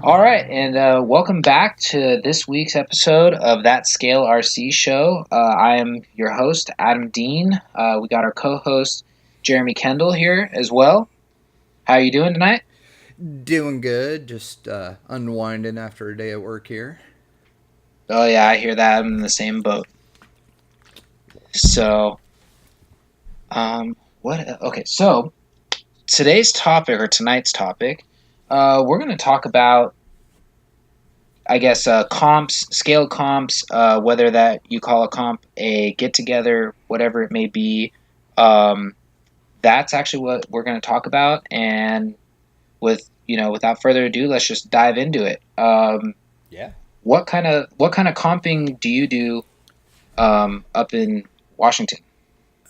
All right, and welcome back to this week's episode of That Scale RC Show. I am your host, Adam Dean. We got our co-host, Jeremy Kendall, here as well. How are you doing tonight? Doing good. Just unwinding after a day at work here. Oh yeah, I hear that. I'm in the same boat. So, what? Okay, so today's topic or tonight's topic, we're going to talk about, I guess, comps, scale comps, whether that you call a comp a get together, whatever it may be. Um, that's actually what we're going to talk about. And without further ado, let's just dive into it. Yeah. What kind of comping do you do up in Washington?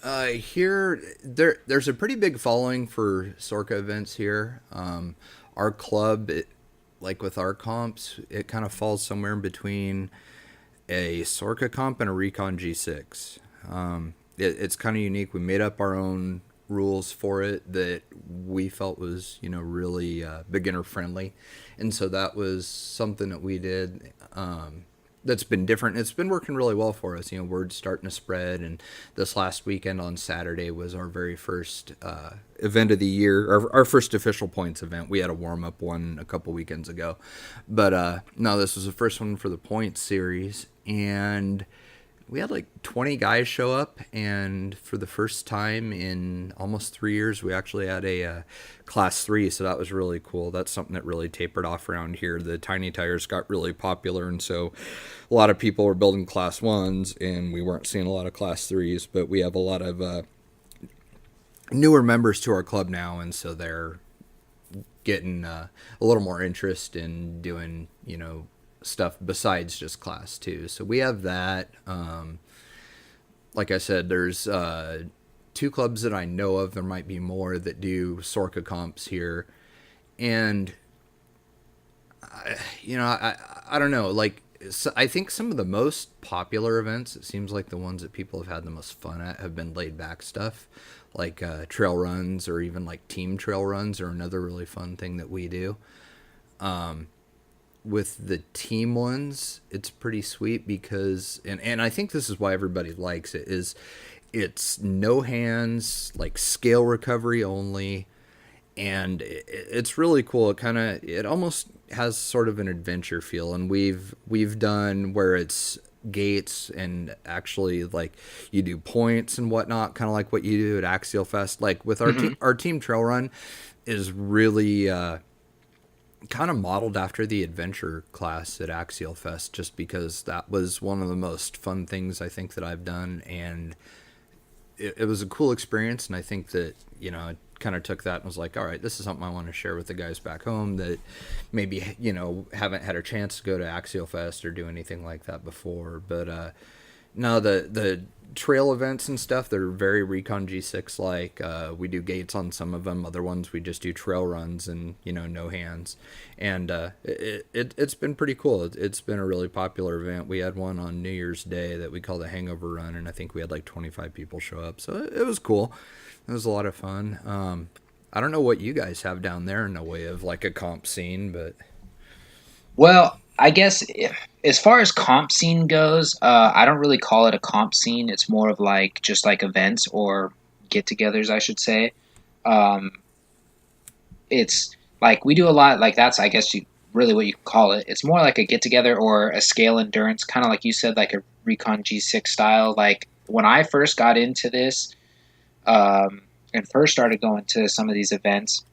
Here, there's a pretty big following for Sorka events here. Our club, like with our comps, it kind of falls somewhere in between a Sorka comp and a Recon G6. It's kind of unique. We made up our own rules for it that we felt was really beginner friendly, and so that was something that we did. That's been different. It's been working really well for us. Word's starting to spread, and this last weekend on Saturday was our very first event of the year, our first official points event. We had a warm up one a couple weekends ago, but no, this was the first one for the points series, and we had like 20 guys show up, and for the first time in almost 3 years we actually had a class 3, so that was really cool. That's something that really tapered off around here. The tiny tires got really popular, and so a lot of people were building class 1s, and we weren't seeing a lot of class 3s, but we have a lot of newer members to our club now, and so they're getting a little more interest in doing stuff besides just class 2. So we have that. Like I said, there's two clubs that I know of. There might be more that do Sorka comps here, and I don't know. Like, so I think some of the most popular events, it seems like the ones that people have had the most fun at, have been laid back stuff, like trail runs, or even like team trail runs are another really fun thing that we do. With the team ones, it's pretty sweet because, and I think this is why everybody likes it, is it's no hands, like scale recovery only, and it's really cool. It almost has sort of an adventure feel, and we've done where it's gates and actually like you do points and whatnot, kind of like what you do at Axialfest. Like with Hmm. our team trail run is really kind of modeled after the adventure class at Axialfest, just because that was one of the most fun things I think that I've done, and it was a cool experience. And I think that I kind of took that and was like, all right, this is something I want to share with the guys back home that maybe haven't had a chance to go to Axialfest or do anything like that before. But no, the trail events and stuff, they're very Recon G6 like. We do gates on some of them. Other ones we just do trail runs and no hands. And it's been pretty cool. It's been a really popular event. We had one on New Year's Day that we call the Hangover Run, and I think we had like 25 people show up. So it was cool. It was a lot of fun. I don't know what you guys have down there in the way of like a comp scene, but Well, I guess as far as comp scene goes, I don't really call it a comp scene. It's more of like just like events or get-togethers, I should say. Um, it's like we do a lot. Like that's, I guess, really what you call it. It's more like a get-together or a scale endurance, kind of like you said, like a Recon G6 style. Like when I first got into this, and first started going to some of these events,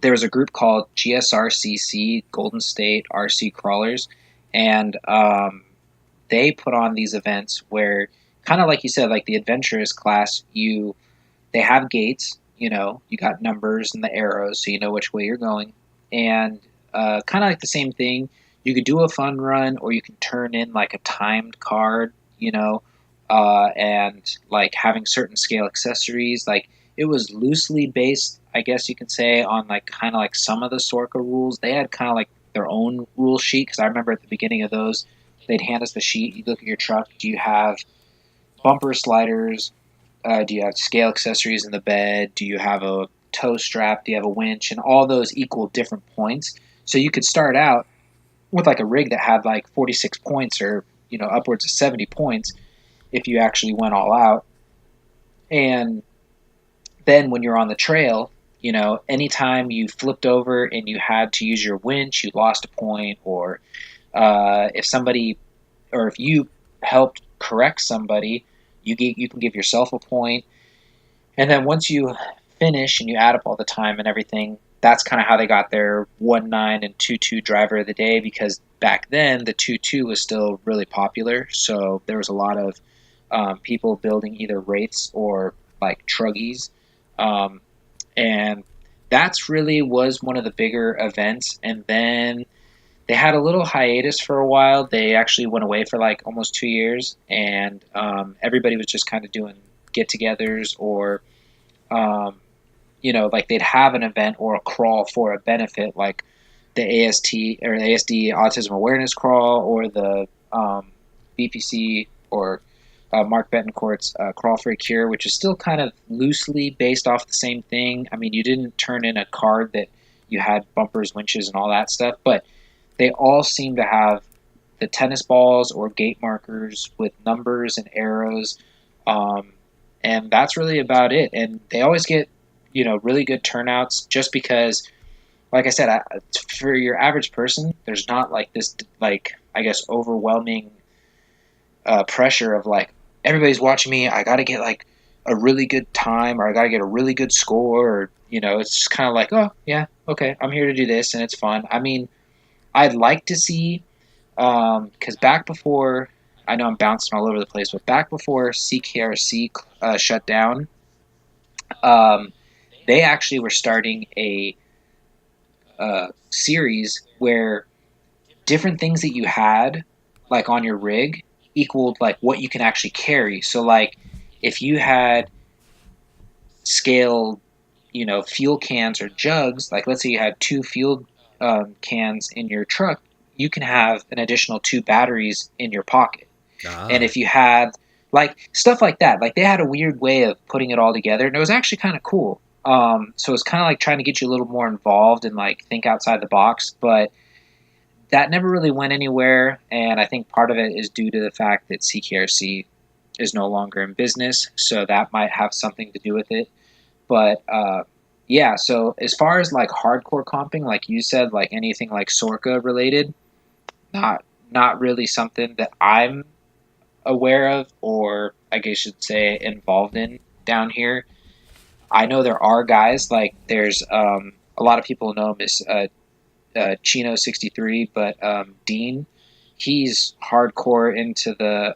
there was a group called GSRCC, Golden State RC Crawlers, and they put on these events where, kind of like you said, like the adventurous class, they have gates. You got numbers and the arrows, so you know which way you're going, and kind of like the same thing. You could do a fun run, or you can turn in like a timed card. And like having certain scale accessories. Like it was loosely based, I guess you can say, on like kind of like some of the Sorka rules. They had kind of like their own rule sheet, because I remember at the beginning of those, they'd hand us the sheet. You look at your truck. Do you have bumper sliders? Do you have scale accessories in the bed? Do you have a tow strap? Do you have a winch? And all those equal different points. So you could start out with like a rig that had like 46 points or, upwards of 70 points if you actually went all out. And then when you're on the trail, anytime you flipped over and you had to use your winch, you lost a point, or if somebody, or if you helped correct somebody, you can give yourself a point. And then once you finish and you add up all the time and everything, that's kind of how they got their 1.9 and 2.2 driver of the day, because back then the 2.2 was still really popular. So there was a lot of people building either Wraiths or like Truggies. Um, and that's really was one of the bigger events. And then they had a little hiatus for a while. They actually went away for like almost 2 years, and everybody was just kind of doing get-togethers, or like they'd have an event or a crawl for a benefit, like the AST or the ASD Autism Awareness Crawl, or the BPC, or Mark Betancourt's Crawl for a Cure, which is still kind of loosely based off the same thing. I mean, you didn't turn in a card that you had bumpers, winches, and all that stuff, but they all seem to have the tennis balls or gate markers with numbers and arrows. Um, and that's really about it. And they always get, really good turnouts, just because, like I said, for your average person, there's not like this, like, I guess, overwhelming pressure of like, everybody's watching me. I got to get like a really good time, or I got to get a really good score, or, it's just kind of like, oh, yeah, okay, I'm here to do this, and it's fun. I mean, I'd like to see, because back before, I know I'm bouncing all over the place, but back before CKRC shut down, um, they actually were starting a series where different things that you had, like on your rig, equaled like what you can actually carry. So, like, if you had scaled, fuel cans or jugs, like let's say you had two fuel cans in your truck, you can have an additional two batteries in your pocket. And Ah, if you had like stuff like that, like they had a weird way of putting it all together, and it was actually kind of cool. So it's kind of like trying to get you a little more involved and like think outside the box, but that never really went anywhere. And I think part of it is due to the fact that CKRC is no longer in business, so that might have something to do with it. But yeah, so as far as like hardcore comping, like you said, like anything like Sorka related, not not really something that I'm aware of, or I guess you should say involved in down here. I know there are guys, like there's a lot of people know him as Chino 63, but Dean, he's hardcore into the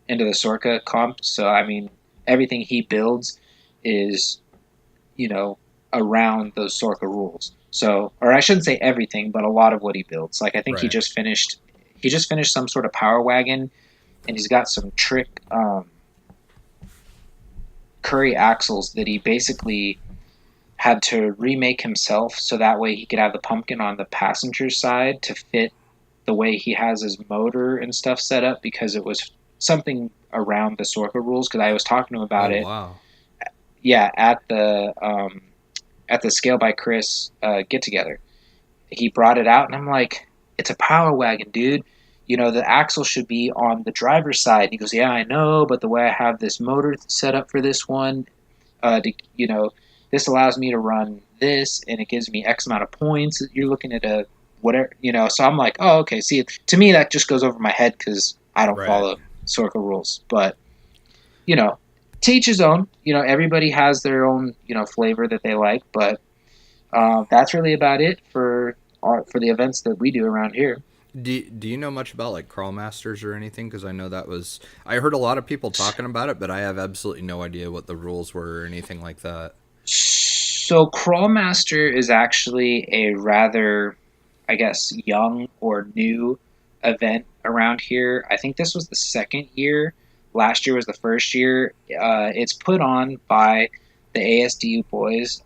Sorka comp. So I mean, everything he builds is, you know, around those Sorka rules. So, or I shouldn't say everything, but a lot of what he builds. Like I think right. he just finished some sort of power wagon, and he's got some trick Curry axles that he basically had to remake himself, so that way he could have the pumpkin on the passenger side to fit the way he has his motor and stuff set up, because it was something around the Sorka rules. Because I was talking to him Oh about it, wow. yeah, at the Scale by Chris get together. He brought it out, and I'm like, it's a power wagon, dude. The axle should be on the driver's side. And he goes, yeah, I know, but the way I have this motor set up for this one, this allows me to run this, and it gives me X amount of points. You're looking at a whatever, So I'm like, oh, okay. See, to me, that just goes over my head because I don't Right. follow Sorka rules. But you know, to each his own. Everybody has their own flavor that they like, but that's really about it for the events that we do around here. Do you know much about like crawl masters or anything? Because I know that was I heard a lot of people talking about it, but I have absolutely no idea what the rules were or anything like that. So Crawlmaster is actually a rather, I guess, young or new event around here. I think this was the second year. Last year was the first year. It's put on by the ASDU boys,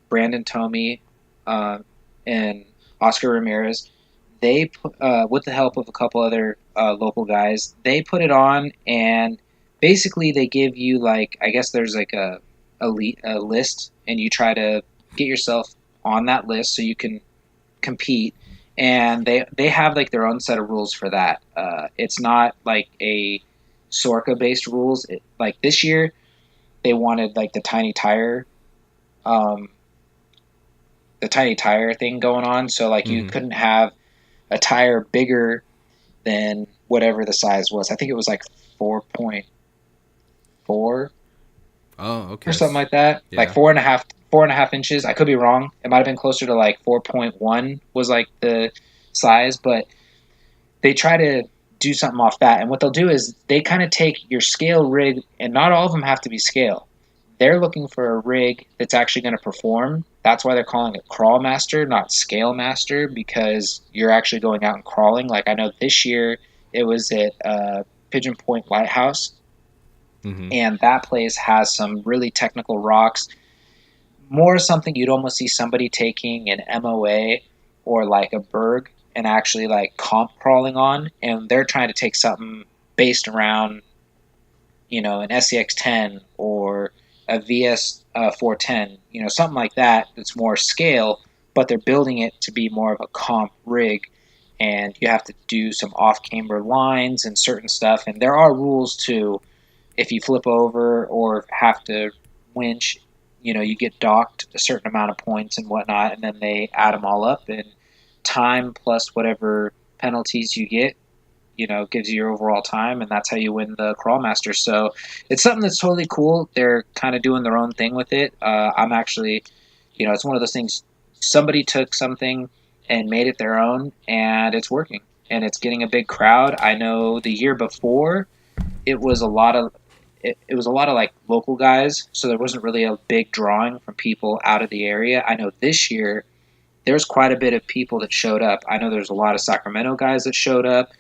Brandon Tomey, and Oscar Ramirez. With the help of a couple other local guys, they put it on, and basically they give you like, I guess there's like a list, and you try to get yourself. on that list so you can compete. And they have like their own set of rules for that. It's not like a Sorka based rules. Like this year, they wanted like um, the tiny tire thing going on. So like you Mm-hmm. couldn't have a tire bigger than whatever the size was. I think it was like 4.4 Oh, or okay. something like that. Like Yeah. 4.5 inches. I could be wrong. It might have been closer to like 4.1 was like the size, but they try to do something off that. And what they'll do is they kind of take your scale rig, and not all of them have to be scale. They're looking for a rig that's actually going to perform. That's why they're calling it crawl master, not scale master, because you're actually going out and crawling. Like I know this year it was at Pigeon Point Lighthouse, Mm-hmm. and that place has some really technical rocks. More something you'd almost see somebody taking an MOA or like a Berg and actually like comp crawling on, and they're trying to take something based around an SCX10 or a VS 410, something like that that's more scale, but they're building it to be more of a comp rig, and you have to do some off-camber lines and certain stuff, and there are rules to if you flip over or have to winch, you get docked a certain amount of points and whatnot, and then they add them all up, and time plus whatever penalties you get, gives you your overall time, and that's how you win the crawl master. So it's something that's totally cool. They're kind of doing their own thing with it. I'm actually, it's one of those things. Somebody took something and made it their own, and it's working, and it's getting a big crowd. I know the year before it was a lot of it was a lot of like local guys, so there wasn't really a big drawing from people out of the area. I know this year there's quite a bit of people that showed up. I know there's a lot of Sacramento guys that showed up.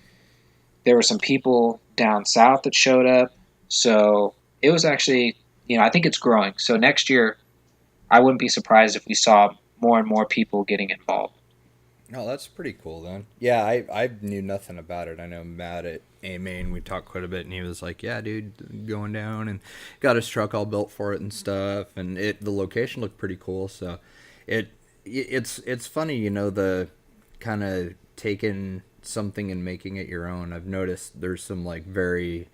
There were some people down south that showed up. So it was actually, I think it's growing. So next year, I wouldn't be surprised if we saw more and more people getting involved. Oh, that's pretty cool then. Yeah, I knew nothing about it. I know Matt at A Main, we talked quite a bit, and he was like, "Yeah, dude, going down and got his truck all built for it and stuff." And the location looked pretty cool. So, it's funny, the kind of taking something and making it your own. I've noticed there's some like very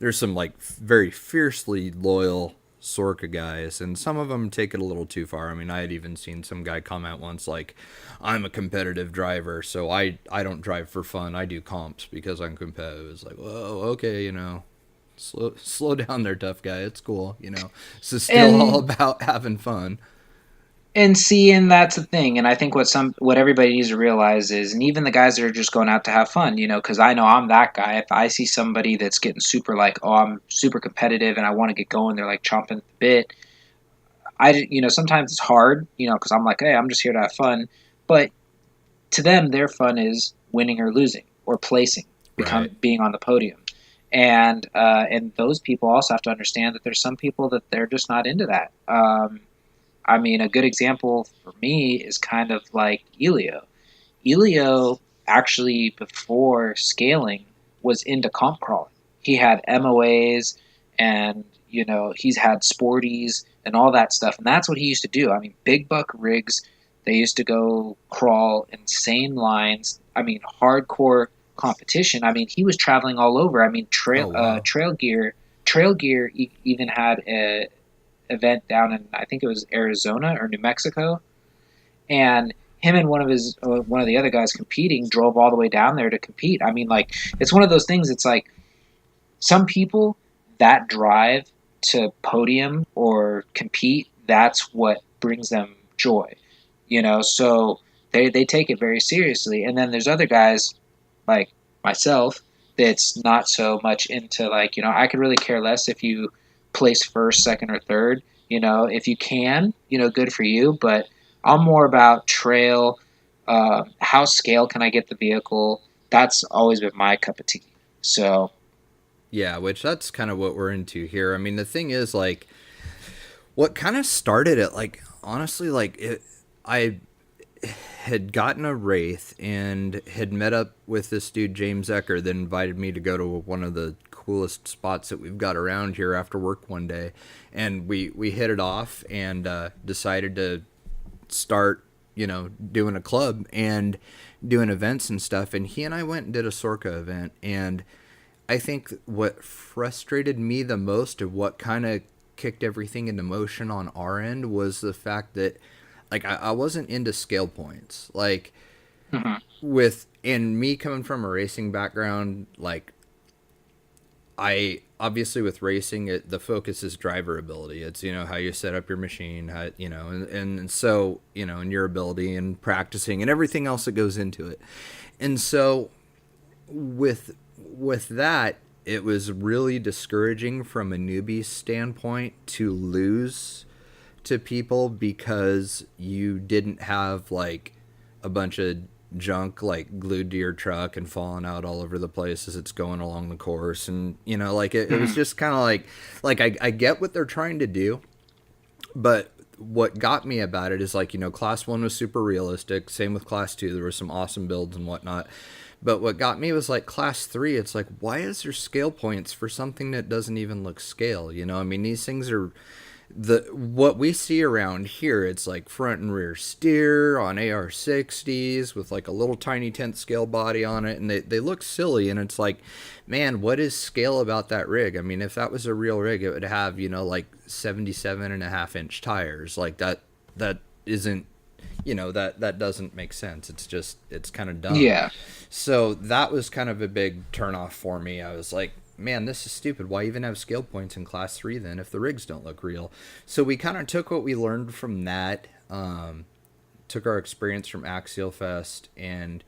fiercely loyal Sorka guys, and some of them take it a little too far. I mean, I had even seen some guy comment once like, "I'm a competitive driver, so I don't drive for fun. I do comps because I'm competitive." It's like, whoa, okay, slow down there, tough guy. It's cool, This is still all And about having fun. and that's the thing. And I think what everybody needs to realize is, and even the guys that are just going out to have fun, because I know I'm that guy. If I see somebody that's getting super like, oh, I'm super competitive and I want to get going, they're like chomping at the bit. Sometimes it's hard, because I'm like, hey, I'm just here to have fun. But to them, their fun is winning or losing or placing, Right. being on the podium. And those people also have to understand that there's some people that they're just not into that. I mean, a good example for me is kind of like Elio. Elio actually, before scaling, was into comp crawling. He had MOAs and, he's had sporties and all that stuff. And that's what he used to do. I mean, big buck rigs, they used to go crawl insane lines. I mean, hardcore competition. I mean, he was traveling all over. I mean, Oh wow. Trail Gear even had a event down in, I think it was Arizona or New Mexico, and him and one of the other guys competing drove all the way down there to compete. I mean, like, it's one of those things. It's like some people that drive to podium or compete. That's what brings them joy, So they take it very seriously. And then there's other guys like myself that's not so much into, like, I could really care less if you place first, second, or third. If you can, good for you. But I'm more about trail. How scale can I get the vehicle? That's always been my cup of tea. So Yeah, which that's kind of what we're into here. I mean, the thing is, like, what kind of started it, like, honestly, like, I had gotten a Wraith and had met up with this dude, James Ecker, that invited me to go to one of the coolest spots that we've got around here after work one day. And we hit it off and decided to start, doing a club and doing events and stuff. And he and I went and did a Sorka event. And I think what frustrated me the most, of what kind of kicked everything into motion on our end, was the fact that, like, I wasn't into scale points. Like, Hmm. with, and me coming from a racing background, like, I obviously, with racing, the focus is driver ability. It's, how you set up your machine, how, and so, and your ability and practicing and everything else that goes into it. And so with that, it was really discouraging from a newbie standpoint to lose to people because you didn't have like a bunch of junk like glued to your truck and falling out all over the place as it's going along the course. And like it was Hmm. just kind of like I get what they're trying to do, but what got me about it is, like, class 1 was super realistic, same with class 2, there were some awesome builds and whatnot. But what got me was, like, class 3, it's like, why is there scale points for something that doesn't even look scale? I mean, these things are what we see around here. It's like front and rear steer on AR60s with like a little tiny 10th scale body on it, and they look silly. And it's like, man, what is scale about that rig? I mean, if that was a real rig, it would have, like 77.5-inch tires. Like that isn't, that doesn't make sense. It's just, it's kind of dumb. Yeah. So that was kind of a big turnoff for me. I was like, man, this is stupid. Why even have scale points in class 3 then if the rigs don't look real? So we kind of took what we learned from that, took our experience from Axialfest, and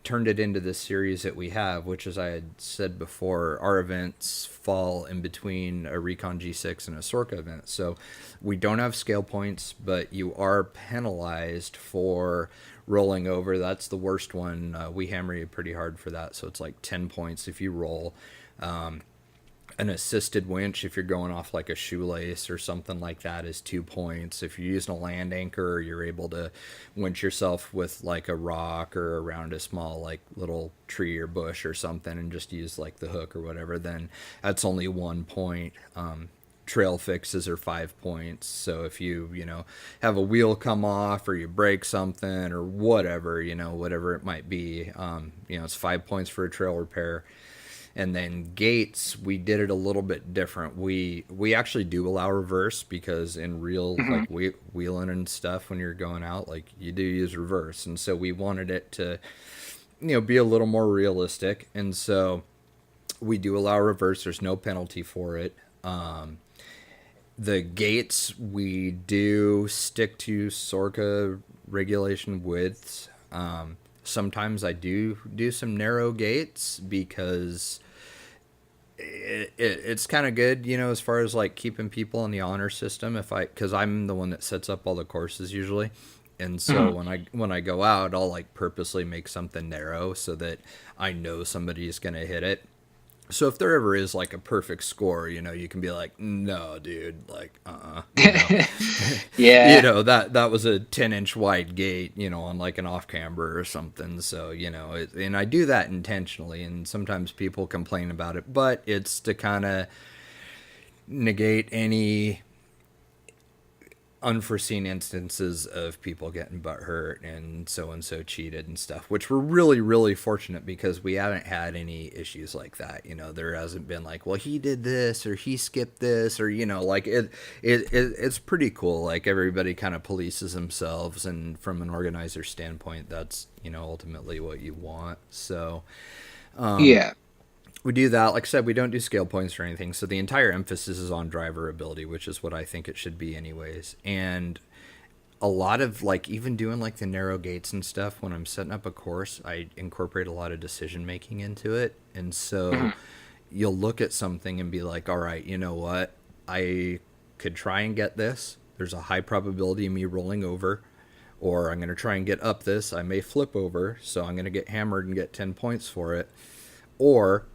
turned it into this series that we have, which, as I had said before, our events fall in between a Recon G6 and a Sorka event. So we don't have scale points, but you are penalized for rolling over. That's the worst one. We hammer you pretty hard for that. So it's like 10 points if you roll. An assisted winch, if you're going off like a shoelace or something like that, is 2 points. If you're using a land anchor, you're able to winch yourself with like a rock or around a small like little tree or bush or something and just use like the hook or whatever, then that's only 1 point. Trail fixes are 5 points. So if you have a wheel come off, or you break something or whatever, whatever it might be, it's 5 points for a trail repair. And then gates, we did it a little bit different. We actually do allow reverse, because in real Hmm. like wheeling and stuff, when you're going out, like, you do use reverse. And so we wanted it to be a little more realistic. And so we do allow reverse. There's no penalty for it. The gates, we do stick to Sorka regulation widths. Sometimes I do some narrow gates, because it's kind of good, as far as like keeping people in the honor system. Because I'm the one that sets up all the courses usually, and so Hmm. when I go out, I'll like purposely make something narrow so that I know somebody's gonna hit it. So if there ever is like a perfect score, you can be like, no, dude, like, Yeah. that was a 10-inch wide gate, on like an off camber or something. So, and I do that intentionally, and sometimes people complain about it, but it's to kind of negate any unforeseen instances of people getting butt hurt and so cheated and stuff, which we're really, really fortunate, because we haven't had any issues like that. There hasn't been like, well, he did this or he skipped this, or like it's pretty cool. Like, everybody kind of polices themselves, and from an organizer standpoint, that's ultimately what you want. So Yeah. we do that. Like I said, we don't do scale points or anything. So the entire emphasis is on driver ability, which is what I think it should be anyways. And a lot of like, even doing like the narrow gates and stuff, when I'm setting up a course, I incorporate a lot of decision making into it. And so Hmm. you'll look at something and be like, all right, you know what? I could try and get this. There's a high probability of me rolling over. Or I'm going to try and get up this. I may flip over. So I'm going to get hammered and get 10 points for it. Or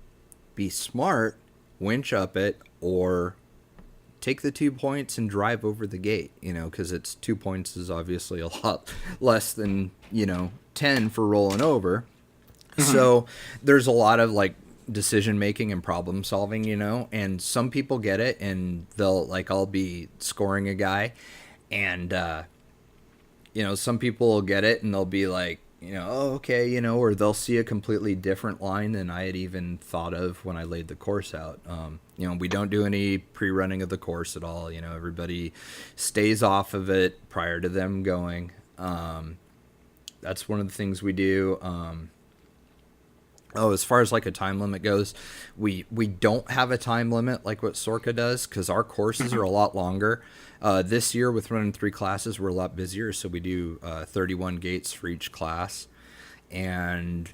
be smart, winch up it, or take the 2 points and drive over the gate, because it's 2 points is obviously a lot less than, 10 for rolling over. Hmm. So there's a lot of like decision making and problem solving, and some people get it, and they'll like, I'll be scoring a guy, and some people will get it and they'll be like, oh, okay, or they'll see a completely different line than I had even thought of when I laid the course out. We don't do any pre-running of the course at all. Everybody stays off of it prior to them going. That's one of the things we do. As far as like a time limit goes, we don't have a time limit like what Sorka does because our courses are a lot longer. This year with running 3 classes, we're a lot busier, so we do 31 gates for each class. And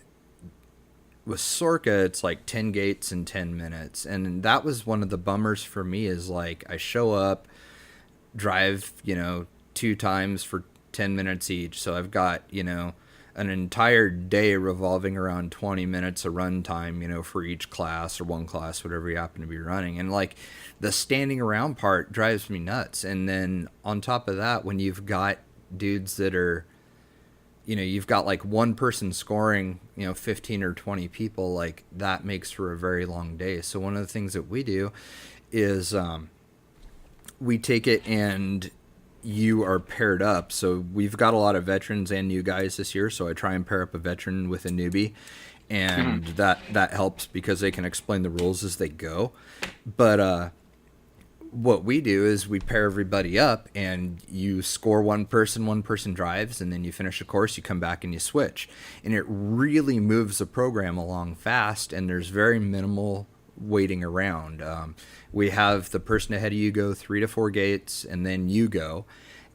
with Sorka, it's like 10 gates in 10 minutes. And that was one of the bummers for me is like I show up, drive, 2 times for 10 minutes each. So I've got, an entire day revolving around 20 minutes of run time, for each class or one class, whatever you happen to be running. And like the standing around part drives me nuts. And then on top of that, when you've got dudes that are, you've got like one person scoring, 15 or 20 people, like that makes for a very long day. So one of the things that we do is we take it and you are paired up. So we've got a lot of veterans and new guys this year. So I try and pair up a veteran with a newbie, and that helps because they can explain the rules as they go. But what we do is we pair everybody up, and you score one person drives, and then you finish a course, you come back and you switch, and it really moves the program along fast. And there's very minimal waiting around. We have the person ahead of you go 3 to 4 gates, and then you go.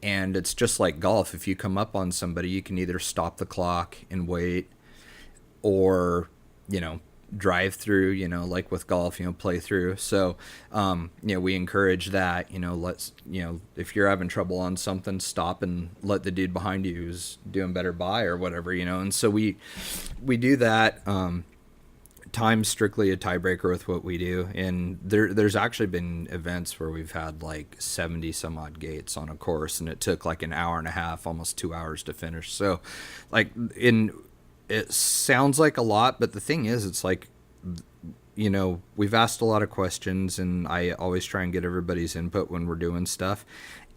And it's just like golf. If you come up on somebody, you can either stop the clock and wait, or, drive through, like with golf, play through. So, we encourage that, let's, if you're having trouble on something, stop and let the dude behind you who's doing better by or whatever, And so we do that. Time's strictly a tiebreaker with what we do, and there's actually been events where we've had like 70 some odd gates on a course, and it took like an hour and a half, almost 2 hours to finish. So like it sounds like a lot, but the thing is, it's like, we've asked a lot of questions, and I always try and get everybody's input when we're doing stuff,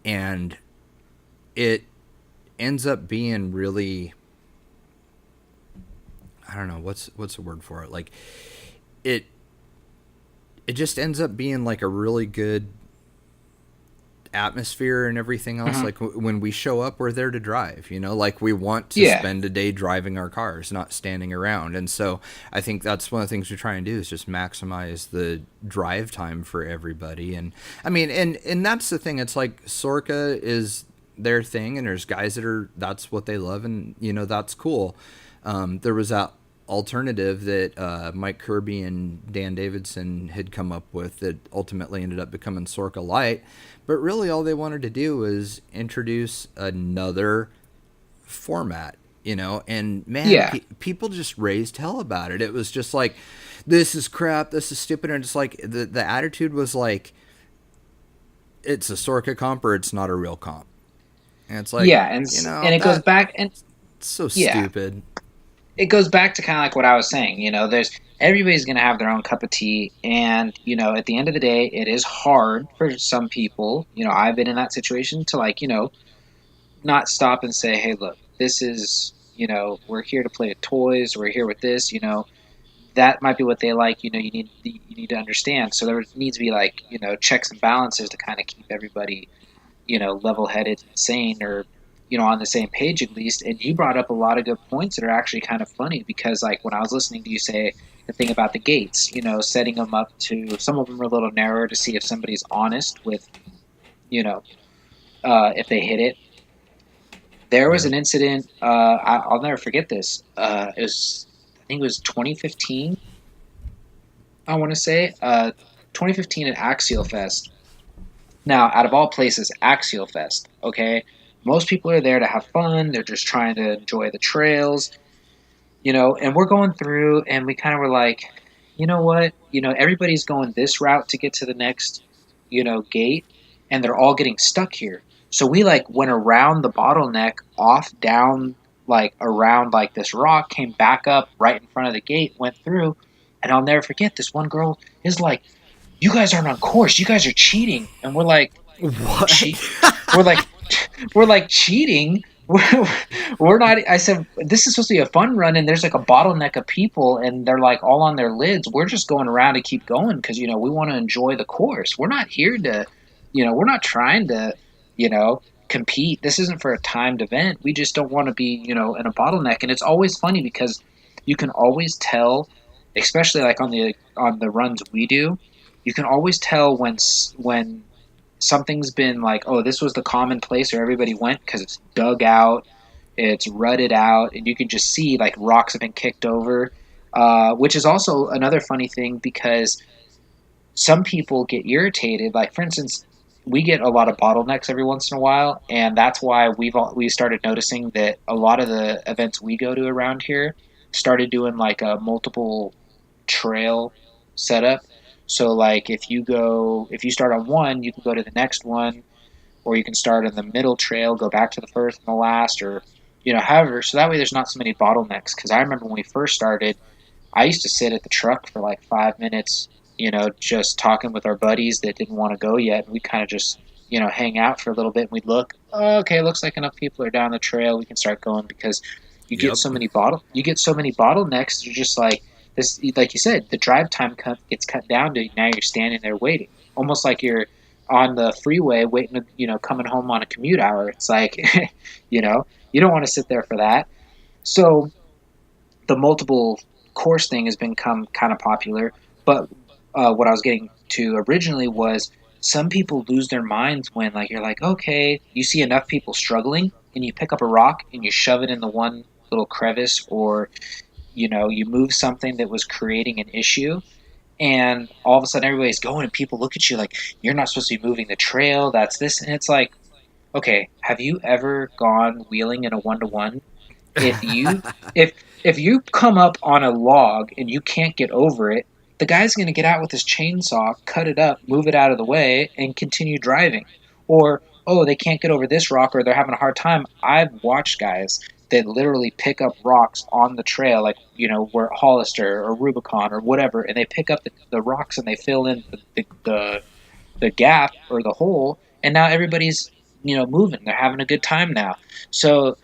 and it ends up being really, I don't know what's the word for it. Like it just ends up being like a really good atmosphere and everything else. Like when we show up, we're there to drive, like we want to spend a day driving our cars, not standing around. And so I think that's one of the things we try and do is just maximize the drive time for everybody. And I mean, and that's the thing. It's like Sorka is their thing, and there's guys that's what they love, and that's cool. There was that alternative that Mike Kirby and Dan Davidson had come up with that ultimately ended up becoming Sorka Light. But really all they wanted to do was introduce another format, and man, people just raised hell about it. It was just like, this is crap, this is stupid. And it's like the attitude was like, it's a Sorka comp or it's not a real comp. And it's like, and it goes back, and it's so stupid. It goes back to kind of like what I was saying. There's everybody's going to have their own cup of tea, and at the end of the day, it is hard for some people. I've been in that situation to like not stop and say, hey, look, this is we're here to play with toys. We're here with this. That might be what they like. You need to understand. So there needs to be like checks and balances to kind of keep everybody level-headed and sane, or on the same page at least. And you brought up a lot of good points that are actually kind of funny, because like when I was listening to you say the thing about the gates, setting them up to, some of them are a little narrower to see if somebody's honest with, if they hit it. There was an incident, I'll never forget this. I think it was 2015, I want to say, 2015 at Axialfest. Now, out of all places, Axialfest, okay? Most people are there to have fun. They're just trying to enjoy the trails, and we're going through, and we kind of were like, you know what? Everybody's going this route to get to the next, gate, and they're all getting stuck here. So we like went around the bottleneck, off, down, like around like this rock, came back up right in front of the gate, went through, and I'll never forget, this one girl is like, you guys aren't on course. You guys are cheating. And we're like, what? We're like cheating. we're, we're not. I said this is supposed to be a fun run, and there's like a bottleneck of people, and they're like all on their lids. We're just going around to keep going because we want to enjoy the course. We're not here to, we're not trying to, you know, compete. This isn't for a timed event. We just don't want to be, in a bottleneck. And it's always funny because you can always tell, especially like on the runs we do, you can always tell when something's been like, oh, this was the common place where everybody went because it's dug out, it's rutted out, and you can just see like rocks have been kicked over, which is also another funny thing because some people get irritated. Like for instance, we get a lot of bottlenecks every once in a while, and that's why we started noticing that a lot of the events we go to around here started doing like a multiple trail setup. So like if you start on one, you can go to the next one, or you can start in the middle trail, go back to the first and the last, or however. So that way there's not so many bottlenecks. Because I remember when we first started, I used to sit at the truck for like 5 minutes, just talking with our buddies that didn't want to go yet. And we kind of just, hang out for a little bit and we'd look, oh, okay, looks like enough people are down the trail. We can start going because Yep. you get so many bottlenecks. You're just like this, like you said, the drive time gets cut down to now you're standing there waiting, almost like you're on the freeway waiting to, coming home on a commute hour. It's like, you don't want to sit there for that. So the multiple course thing has become kind of popular. But what I was getting to originally was some people lose their minds when like you're like, okay, you see enough people struggling and you pick up a rock and you shove it in the one little crevice, or you move something that was creating an issue, and all of a sudden everybody's going and people look at you like you're not supposed to be moving the trail, that's this. And it's like, okay, have you ever gone wheeling in a one-to-one? If you if if you come up on a log and you can't get over it, the guy's going to get out with his chainsaw, cut it up, move it out of the way, and continue driving. Or, oh, they can't get over this rock, or they're having a hard time. I've watched guys that literally pick up rocks on the trail, like where Hollister or Rubicon or whatever, and they pick up the rocks and they fill in the gap or the hole, and now everybody's moving. They're having a good time now. So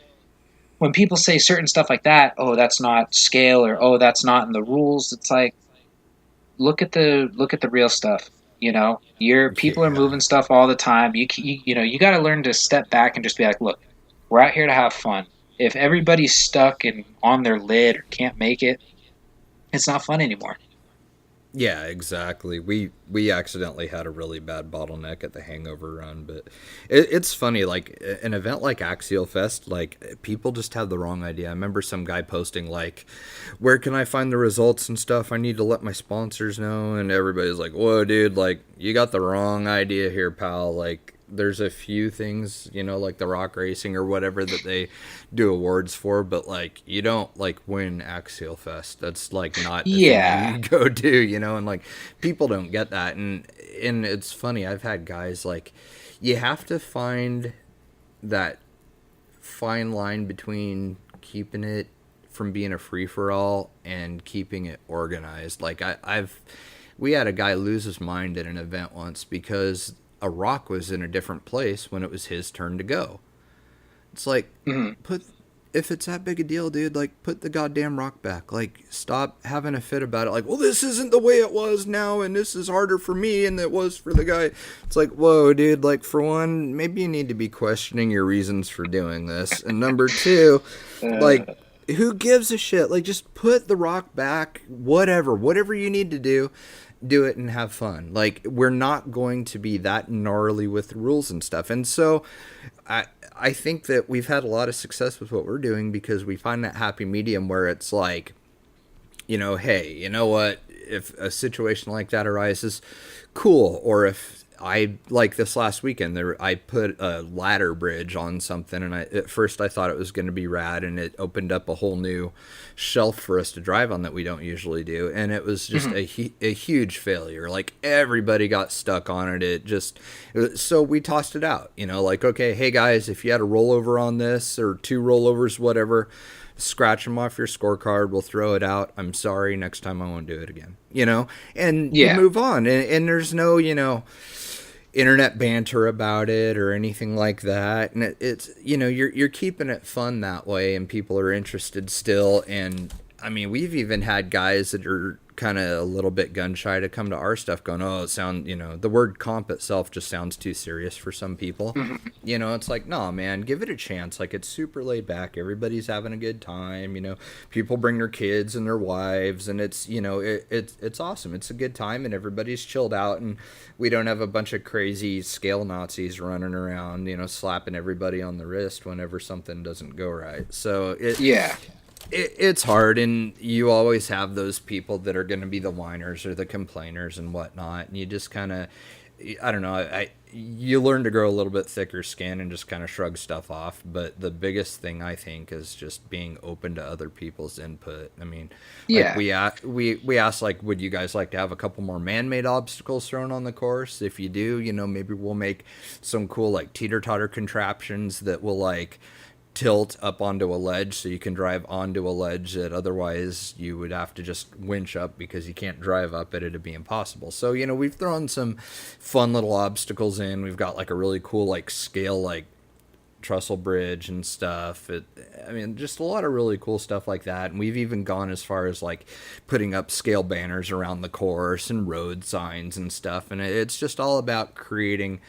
when people say certain stuff like that, oh, that's not scale, or oh, that's not in the rules, it's like, look at the real stuff. Your people are Yeah. moving stuff all the time. You got to learn to step back and just be like, look, we're out here to have fun. If everybody's stuck and on their lid or can't make it, it's not fun anymore. Yeah, exactly. We accidentally had a really bad bottleneck at the Hangover run, but it's funny. Like an event like Axial Fest, like people just have the wrong idea. I remember some guy posting like, "Where can I find the results and stuff? I need to let my sponsors know." And everybody's like, "Whoa, dude! Like you got the wrong idea here, pal. Like there's a few things, like the rock racing or whatever that they do awards for, but like you don't like win Axial Fest. That's like not a thing Yeah. you go do, and like people don't get that. And it's funny, I've had guys like you have to find that fine line between keeping it from being a free for all and keeping it organized. Like I've we had a guy lose his mind at an event once because a rock was in a different place when it was his turn to go. It's like, Mhm. put if it's that big a deal, dude, like put the goddamn rock back. Like stop having a fit about it. Like, well, this isn't the way it was now, and this is harder for me than it was for the guy. It's like, whoa, dude. Like for one, maybe you need to be questioning your reasons for doing this, and number two, like. Uh, Who gives a shit? Like, just put the rock back. Whatever you need to do it and have fun. Like, we're not going to be that gnarly with rules and stuff. And so, I think that we've had a lot of success with what we're doing because we find that happy medium where it's like, hey, you know what? If a situation like that arises, cool. Or if I like this last weekend, I put a ladder bridge on something, and at first I thought it was going to be rad, and it opened up a whole new shelf for us to drive on that we don't usually do, and it was just mhm. a huge failure. Like everybody got stuck on it. So we tossed it out. Like okay, hey guys, if you had a rollover on this or two rollovers, whatever, scratch them off your scorecard. We'll throw it out. I'm sorry. Next time I won't do it again. And you Yeah. move on. And there's no, internet banter about it or anything like that. And it's you're keeping it fun that way, and people are interested still. And I mean, we've even had guys that are kind of a little bit gun shy to come to our stuff, going, "Oh, it sound the word comp itself just sounds too serious for some people." Mhm. It's like, no, man, give it a chance. Like, it's super laid back. Everybody's having a good time. People bring their kids and their wives, and it's it's awesome. It's a good time, and everybody's chilled out, and we don't have a bunch of crazy scale Nazis running around, slapping everybody on the wrist whenever something doesn't go right. So Yeah. it's hard, and you always have those people that are going to be the whiners or the complainers and whatnot, and you just kind of, I don't know, you learn to grow a little bit thicker skin and just kind of shrug stuff off. But the biggest thing, I think, is just being open to other people's input. I mean, like Yeah. we asked, like, would you guys like to have a couple more man-made obstacles thrown on the course? If you do, maybe we'll make some cool like teeter-totter contraptions that will like tilt up onto a ledge so you can drive onto a ledge that otherwise you would have to just winch up because you can't drive up it. It'd be impossible. So, we've thrown some fun little obstacles in. We've got like a really cool like scale like trestle bridge and stuff. I mean, just a lot of really cool stuff like that. And we've even gone as far as like putting up scale banners around the course and road signs and stuff. And it's just all about creating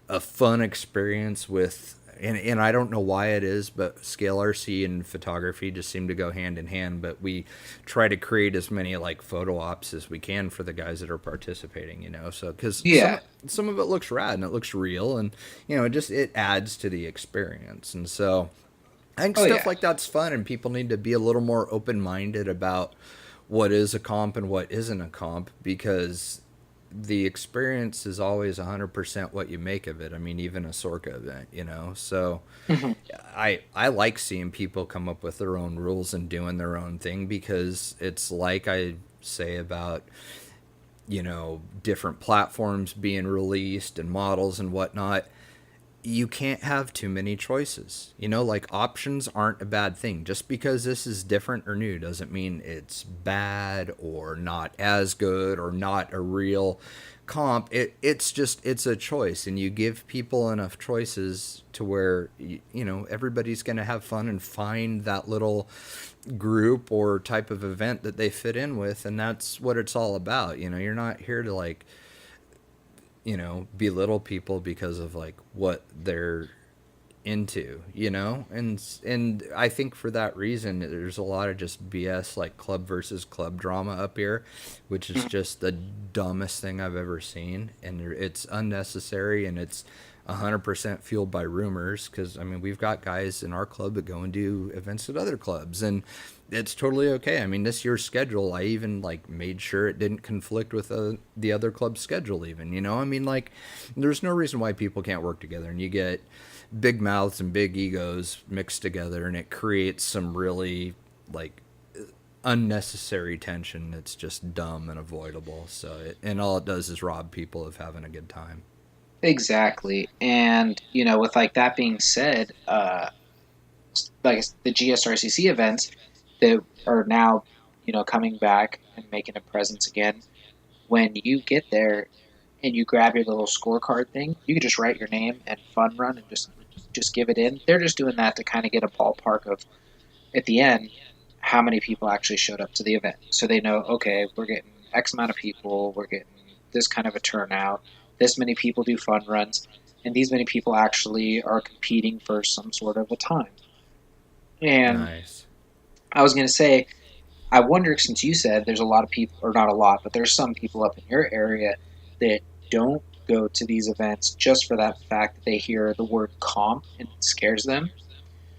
a fun experience with, and I don't know why it is, but scale RC and photography just seem to go hand in hand. But we try to create as many like photo ops as we can for the guys that are participating, So because Yeah. some of it looks rad and it looks real, and it adds to the experience. And so I think Oh stuff yeah. like that's fun, and people need to be a little more open minded about what is a comp and what isn't a comp, because the experience is always 100% what you make of it. I mean, even a Sorka event. So Mhm. I like seeing people come up with their own rules and doing their own thing, because it's like I say about different platforms being released and models and whatnot. You can't have too many choices. Like, options aren't a bad thing. Just because this is different or new doesn't mean it's bad or not as good or not a real comp. It's a choice, and you give people enough choices to where everybody's going to have fun and find that little group or type of event that they fit in with, and that's what it's all about. You're not here to like belittle people because of like what they're into, and I think for that reason there's a lot of just BS like club versus club drama up here, which is Mhm. just the dumbest thing I've ever seen, and it's unnecessary, and it's 100% fueled by rumors. Because I mean, we've got guys in our club that go and do events at other clubs, and it's totally okay. I mean, this year's schedule, I even like made sure it didn't conflict with the other club's schedule even, I mean, like, there's no reason why people can't work together, and you get big mouths and big egos mixed together, and it creates some really like unnecessary tension that's just dumb and avoidable. And all it does is rob people of having a good time. Exactly. And with like that being said, like the GSRCC events that are now, coming back and making a presence again. When you get there and you grab your little scorecard thing, you can just write your name and fun run and just give it in. They're just doing that to kind of get a ballpark of at the end how many people actually showed up to the event. So they know, okay, we're getting X amount of people, we're getting this kind of a turnout, this many people do fun runs, and these many people actually are competing for some sort of a time. And Nice. I was going to say, I wonder, since you said there's a lot of people, or not a lot, but there's some people up in your area that don't go to these events just for that fact that they hear the word comp and it scares them.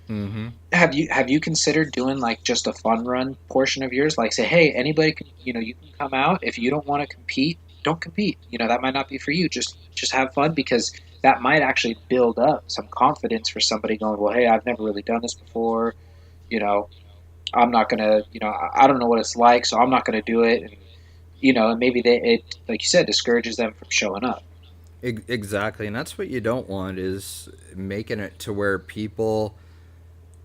Mm-hmm. Have you considered doing like just a fun run portion of yours? Like say, hey, anybody can, you can come out. If you don't want to compete, don't compete. That might not be for you. Just have fun, because that might actually build up some confidence for somebody going, well, hey, I've never really done this before. You know, I'm not gonna, I don't know what it's like, so I'm not gonna do it. And and maybe it, like you said, discourages them from showing up. Exactly, and that's what you don't want, is making it to where people,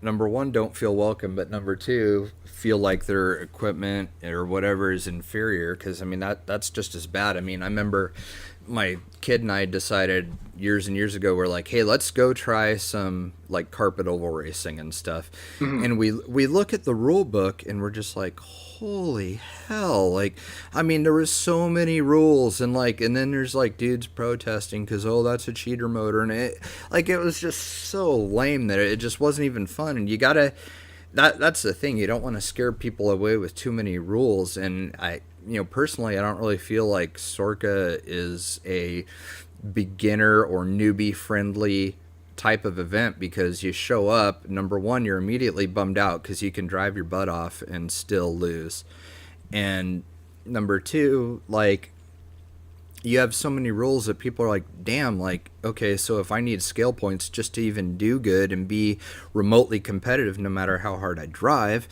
number one, don't feel welcome, but number two, feel like their equipment or whatever is inferior. Because I mean, that's just as bad. I mean, I remember my kid and I decided years and years ago, we're like, hey, let's go try some like carpet oval racing and stuff. Hmm. And we look at the rule book and we're just like, holy hell. Like, I mean, there was so many rules, and like, and then there's like dudes protesting because, oh, that's a cheater motor. And it was just so lame that it just wasn't even fun. And you gotta, that's the thing. You don't want to scare people away with too many rules. And personally, I don't really feel like Sorka is a beginner or newbie friendly type of event, because you show up, number one, you're immediately bummed out because you can drive your butt off and still lose. And number two, like, you have so many rules that people are like, damn, like, okay, so if I need scale points just to even do good and be remotely competitive, no matter how hard I drive,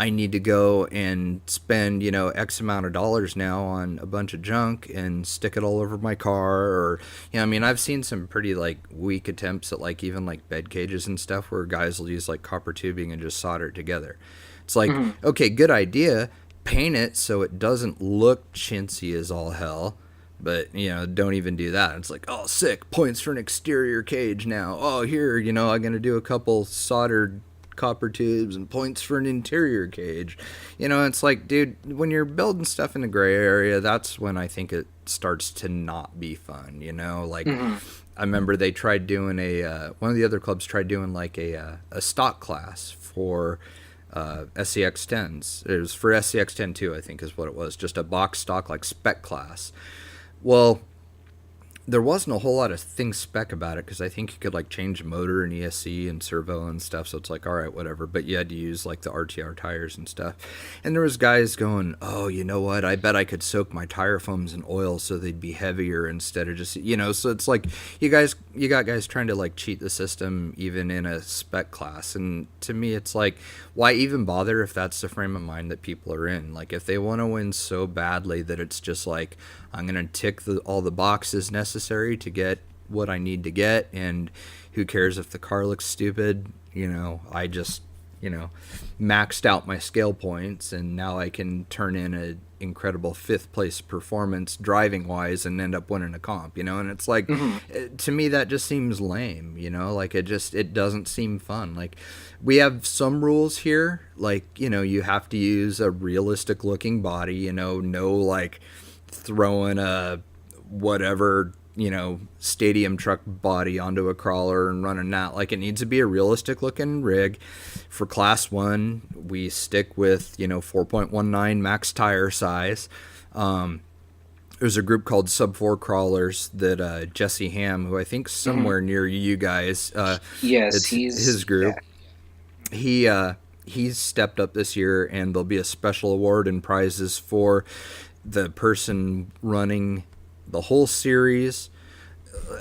I need to go and spend, X amount of dollars now on a bunch of junk and stick it all over my car. Or, I mean, I've seen some pretty like weak attempts at like even like bed cages and stuff where guys will use like copper tubing and just solder it together. It's like, Hmm. okay, good idea. Paint it so it doesn't look chintzy as all hell, but don't even do that. It's like, oh, sick, points for an exterior cage now. Oh, here, I'm gonna do a couple soldered copper tubes and points for an interior cage. It's like, dude, when you're building stuff in the gray area, that's when I think it starts to not be fun. Like, Hmm. I remember they tried doing one of the other clubs tried doing like a stock class for SCX 10s. It was for SCX 10 too, I think is what it was, just a box stock like spec class. Well, there wasn't a whole lot of things spec about it, because I think you could like change motor and ESC and servo and stuff. So it's like, all right, whatever. But you had to use like the RTR tires and stuff. And there was guys going, oh, you know what? I bet I could soak my tire foams in oil so they'd be heavier instead of just. So it's like you got guys trying to like cheat the system even in a spec class. And to me, it's like, why even bother if that's the frame of mind that people are in? Like, if they want to win so badly that it's just like, I'm going to tick all the boxes necessary to get what I need to get, and who cares if the car looks stupid? I just, maxed out my scale points, and now I can turn in an incredible fifth place performance driving wise and end up winning a comp, and it's like, Hmm. to me, that just seems lame, like it doesn't seem fun. Like, we have some rules here, like, you have to use a realistic looking body, no like throwing a whatever stadium truck body onto a crawler and running that. Like, it needs to be a realistic looking rig. For class 1, we stick with 4.19 max tire size. There's a group called Sub 4 Crawlers that Jesse Ham, who I think Hmm. somewhere near you guys, Yes, it's his yeah. group. He's stepped up this year, and there'll be a special award and prizes for the person running the whole series.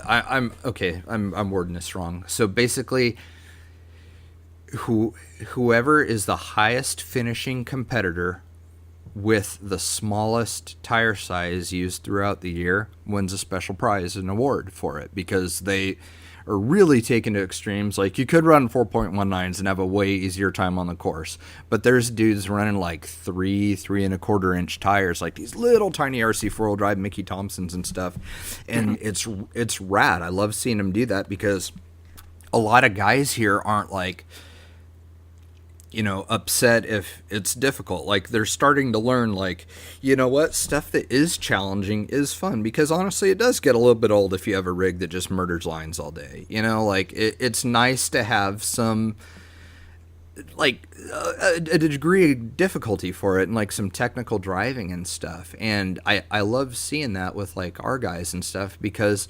I'm okay. I'm wording this wrong. So basically, whoever is the highest finishing competitor with the smallest tire size used throughout the year wins a special prize and award for it, because they are really taken to extremes. Like, you could run 4.19s and have a way easier time on the course, but there's dudes running like 3.25 inch tires, like these little tiny RC 4-wheel drive Mickey Thompsons and stuff. Hmm. And it's rad. I love seeing them do that, because a lot of guys here aren't like, upset if it's difficult. Like, they're starting to learn, like, what, stuff that is challenging is fun, because honestly, it does get a little bit old if you have a rig that just murders lines all day. Like, it's nice to have some, like, a degree of difficulty for it, and like some technical driving and stuff. And I love seeing that with like our guys and stuff, because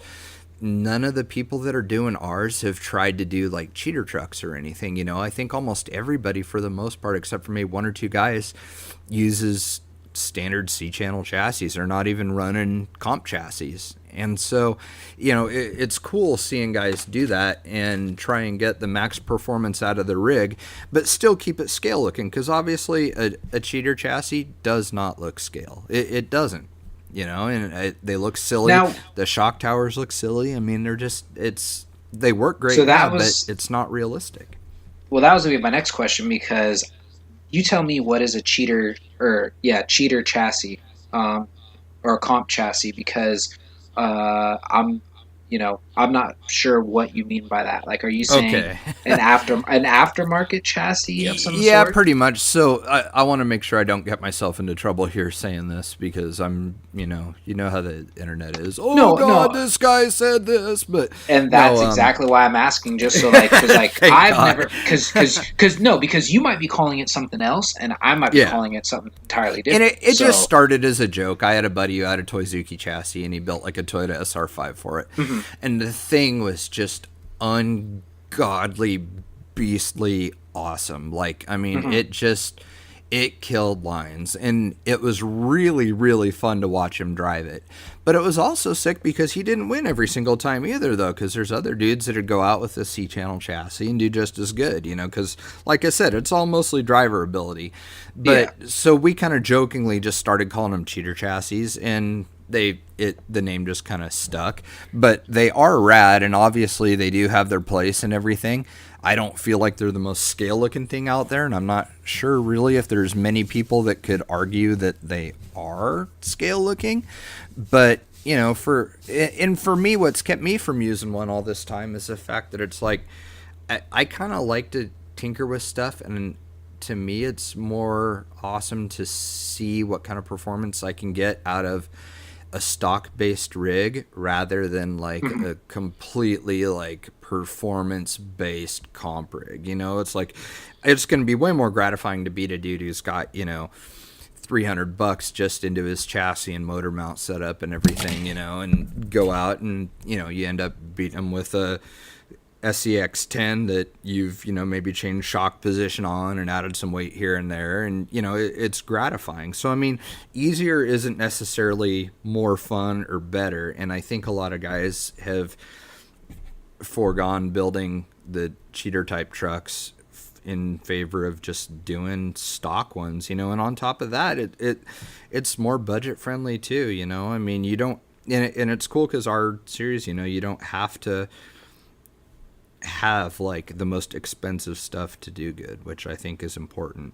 none of the people that are doing ours have tried to do like cheater trucks or anything. I think almost everybody, for the most part, except for maybe one or two guys, uses standard C channel chassis. They're not even running comp chassis. And so, it's cool seeing guys do that and try and get the max performance out of the rig, but still keep it scale looking, because obviously a cheater chassis does not look scale. It doesn't. And they look silly. Now, The shock towers look silly. I mean, they work great so now, that but was it's not realistic. well, that was gonna be my next question, because you tell me what is a cheater, or yeah, cheater chassis, um, or a comp chassis, because I'm, I'm not sure what you mean by that. Like, are you saying Okay. an aftermarket chassis of some Yeah, sort? pretty much. So I want to make sure I don't get myself into trouble here saying this because you know how the internet is. Oh No, God, no, this guy said this, but and no. that's exactly why I'm asking, just so like, because like Thank I've God. never, because no, because you might be calling it something else, and I might be Yeah. calling it something entirely And different. it just So, started as a joke. I had a buddy who had a Toyzuki chassis, and he built like a Toyota SR5 for it, mhm, and the thing was just ungodly, beastly awesome. Like, I mean, mhm, it killed lines, and it was really, really fun to watch him drive it. But it was also sick because he didn't win every single time either, though, because there's other dudes that would go out with a C-channel chassis and do just as good, because, like I said, it's all mostly driver ability. yeah, But so we kind of jokingly just started calling them cheater chassis, and the name just kind of stuck. But they are rad, and obviously they do have their place and everything. I don't feel like they're the most scale looking thing out there, and I'm not sure really if there's many people that could argue that they are scale looking. But for me, what's kept me from using one all this time is the fact that it's like I kind of like to tinker with stuff, and to me, it's more awesome to see what kind of performance I can get out of a stock based rig rather than like mhm, a completely like performance based comp rig. It's like it's going to be way more gratifying to beat a dude who's got, $300 just into his chassis and motor mount setup and everything, and go out and, you end up beating him with a SCX10 that you've maybe changed shock position on and added some weight here and there, and it's gratifying. So I mean, easier isn't necessarily more fun or better, and I think a lot of guys have foregone building the cheater type trucks in favor of just doing stock ones, and on top of that, it's more budget friendly too. I mean, you don't, and it's cool because our series, you don't have to have like the most expensive stuff to do good, which I think is important.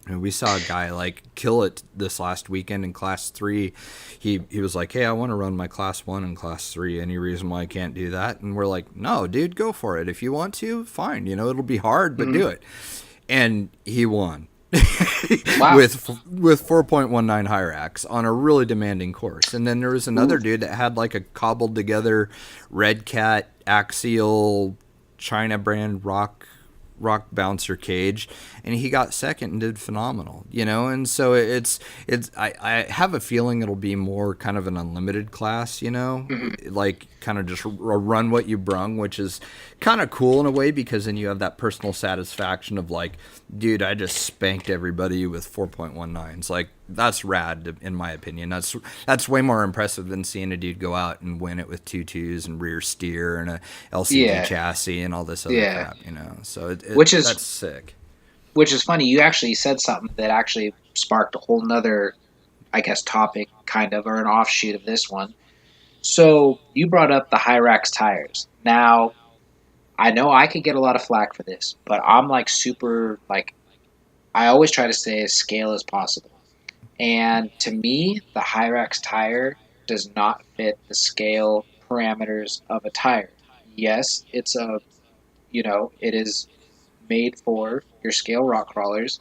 And we saw a guy like kill it this last weekend in class 3. He was like, "Hey, I want to run my class 1 and class 3. Any reason why I can't do that?" And we're like, "No, dude, go for it. If you want to, fine. It'll be hard, but mhm. do it." And he won. Wow. with 4.19 Hyrax on a really demanding course. And then there was another Ooh. dude that had like a cobbled together Red Cat Axial China brand rock bouncer cage, and he got second and did phenomenal. And so I have a feeling it'll be more kind of an unlimited class, Mhm. like kind of just run what you brung, which is kind of cool in a way because then you have that personal satisfaction of like, dude, I just spanked everybody with 4.19s. Like, that's rad in my opinion. That's way more impressive than seeing a dude go out and win it with 2.2s and rear steer and a LCV Yeah, chassis and all this other yeah. crap. So Which is that's sick. which is funny. You actually said something that actually sparked a whole nother, I guess, topic kind of, or an offshoot of this one. So you brought up the Hyrax tires. Now, I know I could get a lot of flack for this, but I'm like super like I always try to stay as scale as possible. And to me, the Hyrax tire does not fit the scale parameters of a tire. Yes, it is made for your scale rock crawlers.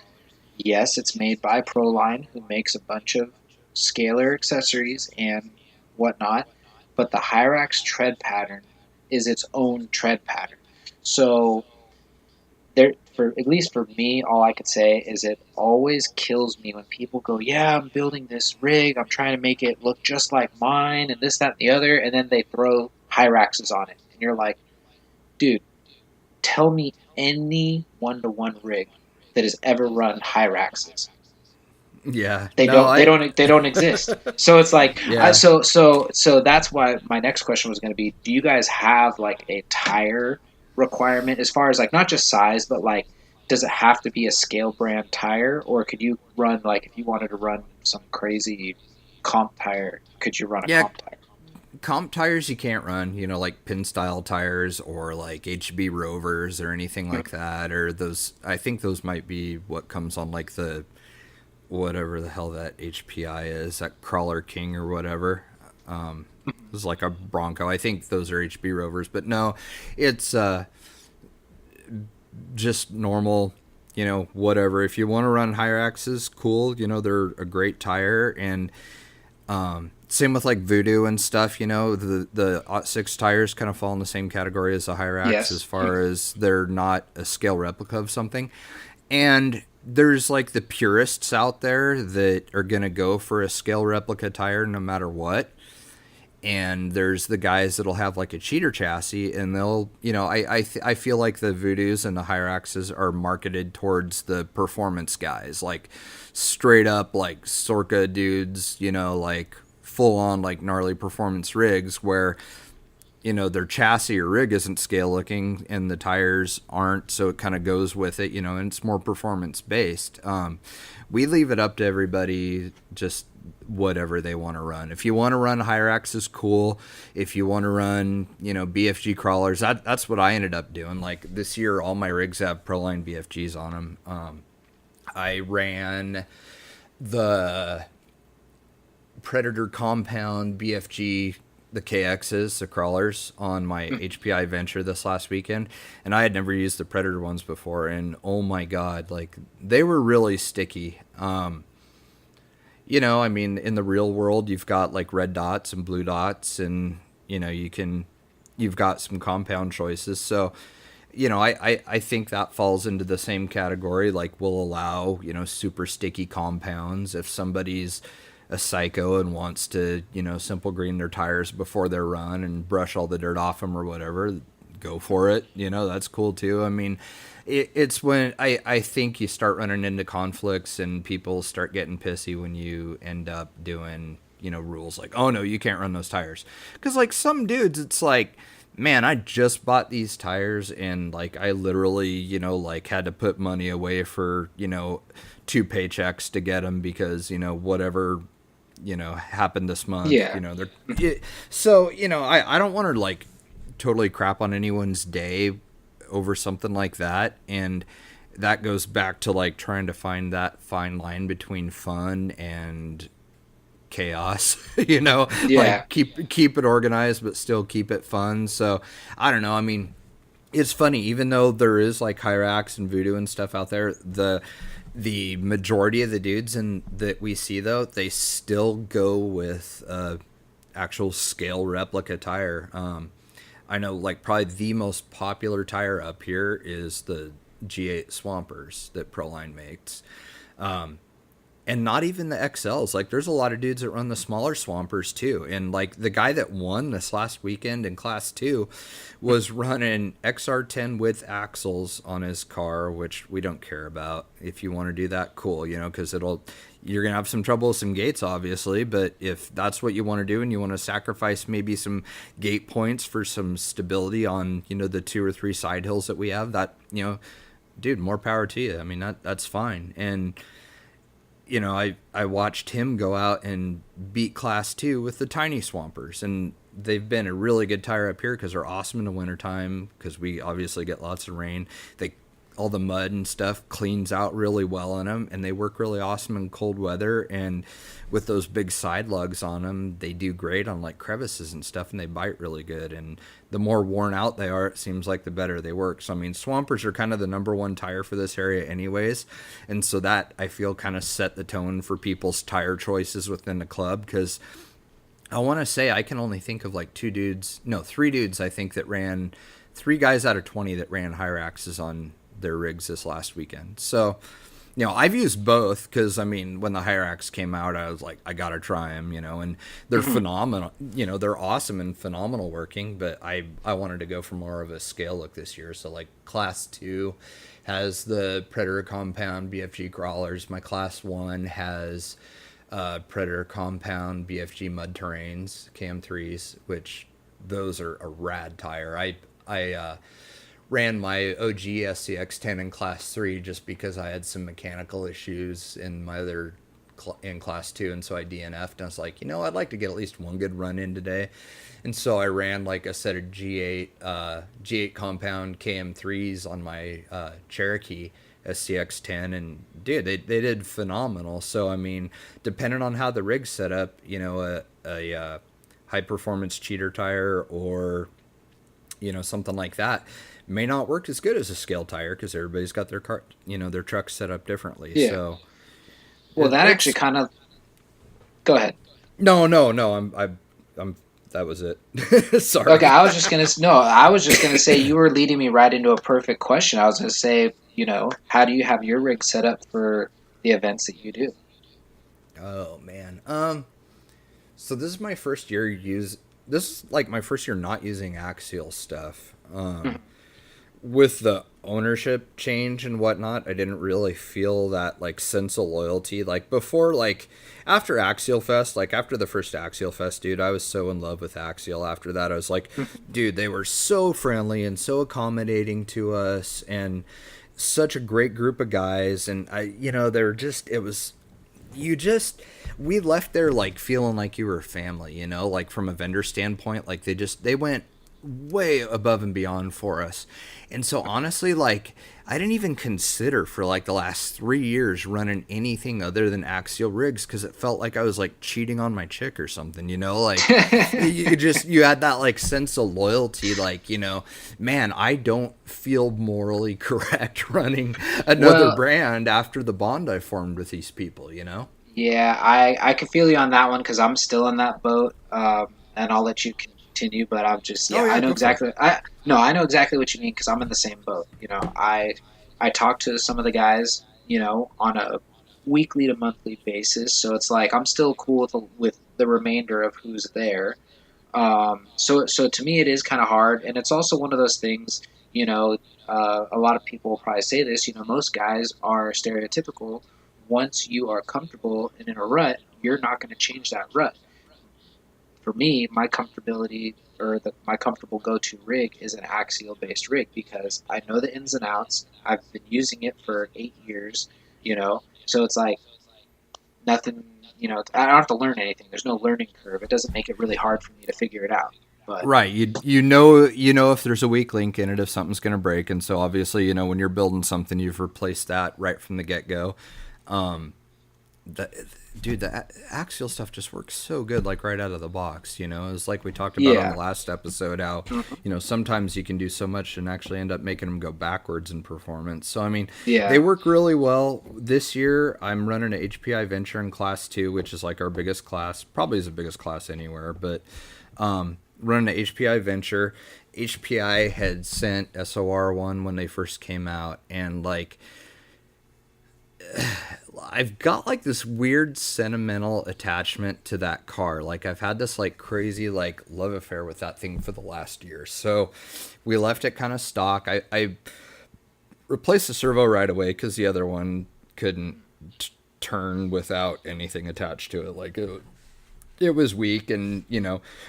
Yes, it's made by Proline, who makes a bunch of scalar accessories and whatnot. But the Hyrax tread pattern is its own tread pattern. So there, for at least for me, all I could say is it always kills me when people go, "Yeah, I'm building this rig. I'm trying to make it look just like mine, and this, that, and the other," and then they throw Hyraxes on it, and you're like, "Dude, tell me any one-to-one rig that has ever run Hyraxes. Yeah. They No, don't. They don't. They don't exist. So it's like, yeah. so that's why my next question was going to be: do you guys have like a tire requirement as far as like not just size, but like, does it have to be a scale brand tire, or could you run like if you wanted to run some crazy comp tire, could you run a Yeah, comp tire? comp tires you can't run, like pin style tires or like HB Rovers or anything like that, or those. I think those might be what comes on like the whatever the hell that HPI is, that Crawler King or whatever. It's like a Bronco. I think those are HB Rovers, but no, it's just normal, whatever. If you want to run Hyraxes, cool. They're a great tire. And same with like Voodoo and stuff. The Ot 6 tires kind of fall in the same category as the Hyrax as Yes. far as they're not a scale replica of something. And there's like the purists out there that are going to go for a scale replica tire no matter what. And there's the guys that'll have like a cheater chassis, and they'll, I feel like the Voodoos and the Hyraxes are marketed towards the performance guys, like straight up like Sorka dudes, like full on like gnarly performance rigs where their chassis or rig isn't scale looking and the tires aren't, so it kind of goes with it, and it's more performance based. We leave it up to everybody, just whatever they want to run. If you want to run Hyrax is cool. If you want to run, BFG crawlers, that's what I ended up doing. Like this year, all my rigs have Proline BFGs on them. I ran the Predator Compound BFG, the KXs, the crawlers, on my Hpi Venture this last weekend, and I had never used the Predator ones before, and oh my god, like they were really sticky. I mean, in the real world, you've got like red dots and blue dots, and you've got some compound choices. So, I think that falls into the same category. Like, we'll allow, super sticky compounds if somebody's a psycho and wants to, simple green their tires before their run and brush all the dirt off them or whatever. Go for it. That's cool too. I mean, it's when I think you start running into conflicts and people start getting pissy when you end up doing, rules like, oh no, you can't run those tires. Because like some dudes, it's like, man, I just bought these tires and like I literally, like had to put money away for, 2 paychecks to get them because, whatever, happened this month, Yeah. so, I don't want to like totally crap on anyone's day over something like that. And that goes back to like trying to find that fine line between fun and chaos. Yeah. Like keep it organized but still keep it fun. So I don't know, I mean, it's funny, even though there is like Hyrax and Voodoo and stuff out there, the majority of the dudes that we see though, they still go with actual scale replica tire. I know like probably the most popular tire up here is the G8 Swampers that Proline makes. And not even the XLs. Like there's a lot of dudes that run the smaller Swampers too. And like the guy that won this last weekend in class 2 was running XR10 with axles on his car, which we don't care about. If you want to do that, cool, because you're going to have some trouble with some gates, obviously. But if that's what you want to do and you want to sacrifice maybe some gate points for some stability on, the 2 or 3 side hills that we have, that, dude, more power to you. I mean, that's fine. And, I watched him go out and beat class 2 with the tiny Swampers. And they've been a really good tire up here because they're awesome in the wintertime because we obviously get lots of rain. All the mud and stuff cleans out really well in them, and they work really awesome in cold weather. And with those big side lugs on them, they do great on like crevices and stuff, and they bite really good. And the more worn out they are, it seems like the better they work. So I mean, Swampers are kind of the number one tire for this area anyways, and so that I feel kind of set the tone for people's tire choices within the club. Because I want to say I can only think of like 3 dudes I think that ran, 3 guys out of 20 that ran Hyraxes on their rigs this last weekend. So, I've used both because, I mean, when the Hyrax came out, I was like, I got to try them, and they're phenomenal. They're awesome and phenomenal working, but I wanted to go for more of a scale look this year. So, like, Class 2 has the Predator Compound BFG crawlers. My Class 1 has Predator Compound BFG mud terrains, KM3s, which those are a rad tire. I ran my OG SCX10 in class 3 just because I had some mechanical issues in my other in class 2, and so I DNF'd. And I was like, I'd like to get at least one good run in today. And so I ran like a set of G8 compound KM3s on my Cherokee SCX10, and dude, they did phenomenal. So I mean, depending on how the rig's set up, a high performance cheater tire or something like that may not work as good as a scale tire because everybody's got their car, their truck set up differently. Yeah. So Well, that actually it's kind of. Go ahead. no. I'm that was it. Okay, Sorry. I was just gonna no, I was just gonna say you were leading me right into a perfect question. I was gonna say, how do you have your rig set up for the events that you do? Oh man. So this is my first year this is like my first year not using Axial stuff. Mhm. With the ownership change and whatnot, I didn't really feel that like sense of loyalty. Like before, like after Axialfest, like after the first Axialfest, dude, I was so in love with Axial. After that, I was like, dude, they were so friendly and so accommodating to us and such a great group of guys. And they were just, it was, you just, we left there like feeling like you were family, like from a vendor standpoint, like they went way above and beyond for us. And so honestly, like I didn't even consider for like the last 3 years running anything other than Axial rigs because it felt like I was like cheating on my chick or something, like you had that like sense of loyalty, like, man, I don't feel morally correct running another Well, brand after the bond I formed with these people. yeah, I can feel you on that one because I'm still in that boat. And I'll let you continue, but I'm just Oh yeah, I yeah, know go for it. exactly. I no, I know exactly what you mean because I'm in the same boat. I talk to some of the guys, on a weekly to monthly basis, so it's like I'm still cool with the remainder of who's there. So to me, it is kind of hard, and it's also one of those things. A lot of people will probably say this. Most guys are stereotypical. Once you are comfortable and in a rut, you're not going to change that rut. For me, my comfortability or my comfortable go-to rig is an axial based rig because I know the ins and outs. I've been using it for 8 years, so it's like nothing. I don't have to learn anything. There's no learning curve. It doesn't make it really hard for me to figure it out. But Right. You know if there's a weak link in it, if something's going to break, and so obviously when you're building something, you've replaced that right from the get go. Um, the, dude, the axial stuff just works so good, like right out of the box. It's like we talked about on the yeah, last episode how mhm, sometimes you can do so much and actually end up making them go backwards in performance. So I mean, they yeah, work really well. This year, I'm running an HPI Venture in Class 2, which is like our biggest class, probably is the biggest class anywhere, but running an HPI Venture. HPI had sent SOR1 when they first came out, and like I've got like this weird sentimental attachment to that car. Like I've had this like crazy like love affair with that thing for the last year. So we left it kind of stock. I replaced the servo right away because the other one couldn't turn without anything attached to it. Like it was weak and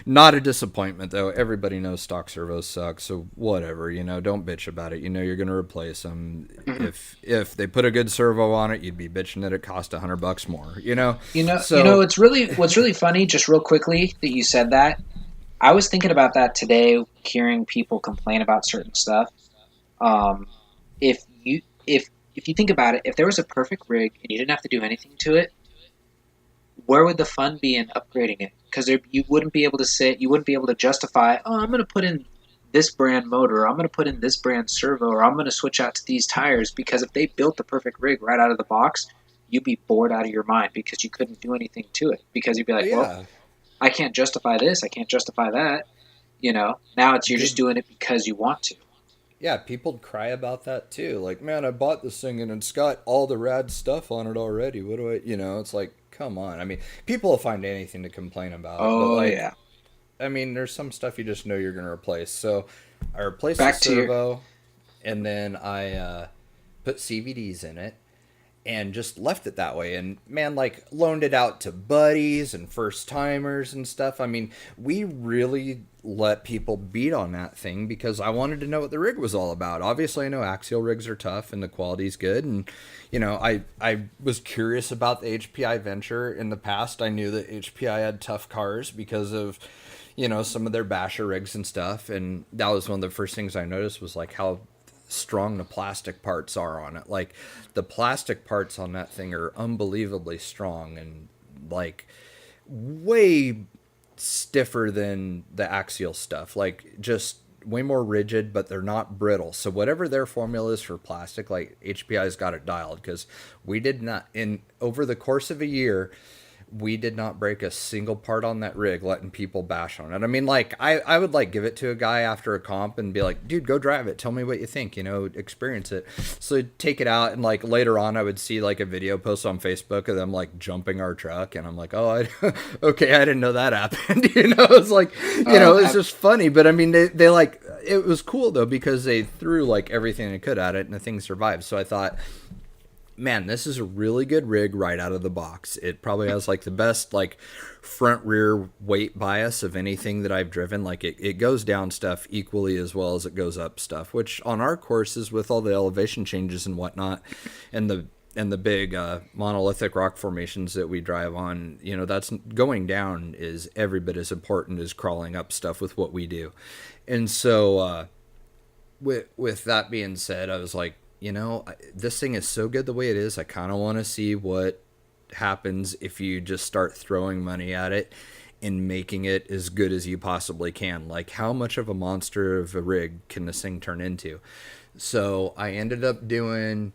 not a disappointment though. Everybody knows stock servos suck, so whatever, don't bitch about it. You're going to replace them. mhm. If they put a good servo on it, you'd be bitching that it cost $100 more. You know, So what's really funny. Just real quickly that you said that. I was thinking about that today, hearing people complain about certain stuff. Um, if you think about it, if there was a perfect rig and you didn't have to do anything to it, where would the fun be in upgrading it? Because you wouldn't be able to you wouldn't be able to justify, oh, I'm going to put in this brand motor, or I'm going to put in this brand servo, or I'm going to switch out to these tires. Because if they built the perfect rig right out of the box, you'd be bored out of your mind because you couldn't do anything to it. Because you'd be like, well, yeah, I can't justify this, I can't justify that. Now you're just dude, doing it because you want to. yeah, people'd cry about that too. Like, man, I bought this thing and it's got all the rad stuff on it already. What do I, it's like, come on. I mean, people will find anything to complain about, but Oh like, yeah. I mean, there's some stuff you just know you're going to replace. So I replaced the Back to your servo, and then I put CVDs in it and just left it that way. And man, like loaned it out to buddies and first timers and stuff. I mean, we really let people beat on that thing because I wanted to know what the rig was all about. Obviously, I know axial rigs are tough and the quality's good. And, I was curious about the HPI Venture in the past. I knew that HPI had tough cars because of, some of their basher rigs and stuff. And that was one of the first things I noticed was like how strong the plastic parts are on it. Like the plastic parts on that thing are unbelievably strong and like way stiffer than the Axial stuff. Like just way more rigid, but they're not brittle. So whatever their formula is for plastic, like HPI's got it dialed because we did not in over the course of a year we did not break a single part on that rig letting people bash on it. I mean, like, I would like give it to a guy after a comp and be like, dude, go drive it. Tell me what you think, experience it. So I'd take it out, and like later on I would see like a video post on Facebook of them like jumping our truck, and I'm like, oh, okay, I didn't know that happened. It's like, it's just funny. But I mean, they like, it was cool though, because they threw like everything they could at it and the thing survived. So I thought, man, this is a really good rig right out of the box. It probably has like the best like front rear weight bias of anything that I've driven. Like it goes down stuff equally as well as it goes up stuff, which on our courses with all the elevation changes and whatnot and the big monolithic rock formations that we drive on, that's going down is every bit as important as crawling up stuff with what we do. And so with that being said, I was like, this thing is so good the way it is. I kind of want to see what happens if you just start throwing money at it and making it as good as you possibly can. Like, how much of a monster of a rig can this thing turn into? So I ended up doing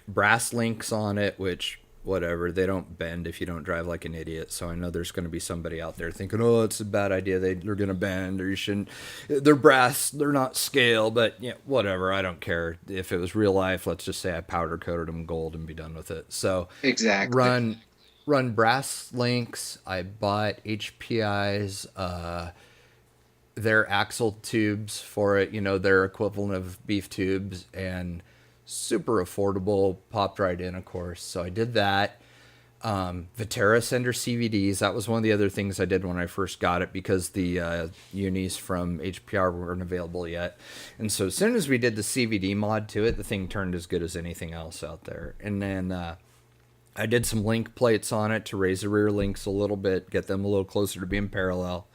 brass links on it, which whatever, they don't bend if you don't drive like an idiot. So I know there's going to be somebody out there thinking, oh, it's a bad idea, they're going to bend, or you shouldn't, they're brass, they're not scale. But yeah, whatever, I don't care. If it was real life, let's just say I powder coated them gold and be done with it. So Exactly. run brass links. I bought HPI's their axle tubes for it, their equivalent of beef tubes, and super affordable, popped right in, of course. So I did that. Viterra sender CVDs. That was one of the other things I did when I first got it, because the unis from HPR weren't available yet. And so as soon as we did the CVD mod to it, the thing turned as good as anything else out there. And then I did some link plates on it to raise the rear links a little bit, get them a little closer to being parallel.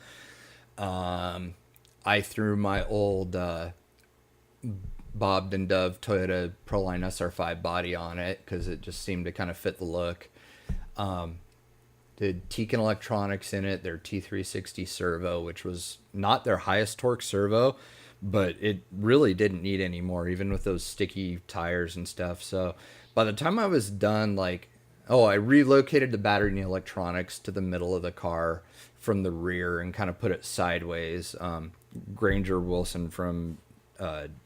I threw my old bobbed and dove Toyota Proline SR5 body on it because it just seemed to kind of fit the look. Did Tekin electronics in it, their T360 servo, which was not their highest torque servo, but it really didn't need any more, even with those sticky tires and stuff. So by the time I was done, I relocated the battery and the electronics to the middle of the car from the rear and kind of put it sideways. Granger Wilson from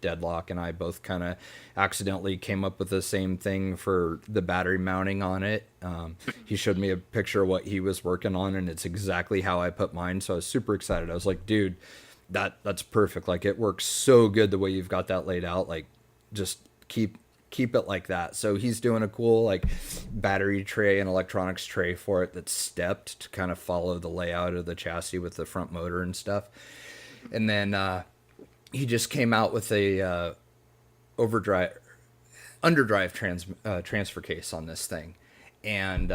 Deadlock and I both kind of accidentally came up with the same thing for the battery mounting on it. He showed me a picture of what he was working on, and it's exactly how I put mine. So I was super excited. I was like, dude, that's perfect. Like, it works so good the way you've got that laid out. Like, just keep it like that. So he's doing a cool like battery tray and electronics tray for it that's stepped to kind of follow the layout of the chassis with the front motor and stuff. And then he just came out with a underdrive transfer case on this thing, and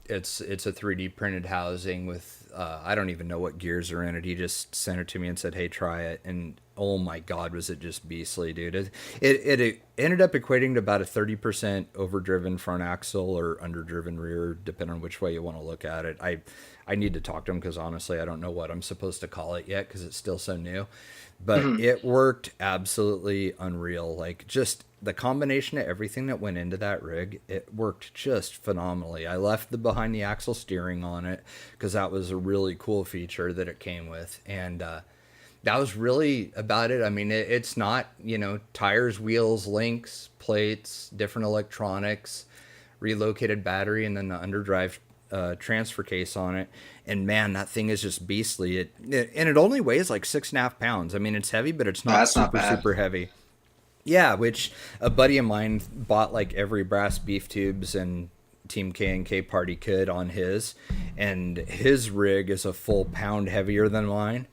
it's a 3D printed housing with I don't even know what gears are in it. He just sent it to me and said, hey, try it. And oh my god, was it just beastly, dude. It ended up equating to about a 30% overdriven front axle or underdriven rear, depending on which way you want to look at it. I need to talk to him because honestly I don't know what I'm supposed to call it yet because it's still so new. But it worked absolutely unreal. Like, just the combination of everything that went into that rig, it worked just phenomenally. I left the behind the axle steering on it because that was a really cool feature that it came with. And that was really about it. I mean, it's not, tires, wheels, links, plates, different electronics, relocated battery, and then the underdrive transfer case on it. And man, that thing is just beastly. It only weighs like 6.5 pounds. I mean, it's heavy, but it's not That's not super bad. super heavy. Yeah, which a buddy of mine bought like every brass beef tubes and Team K and K party could on his, and his rig is a full pound heavier than mine.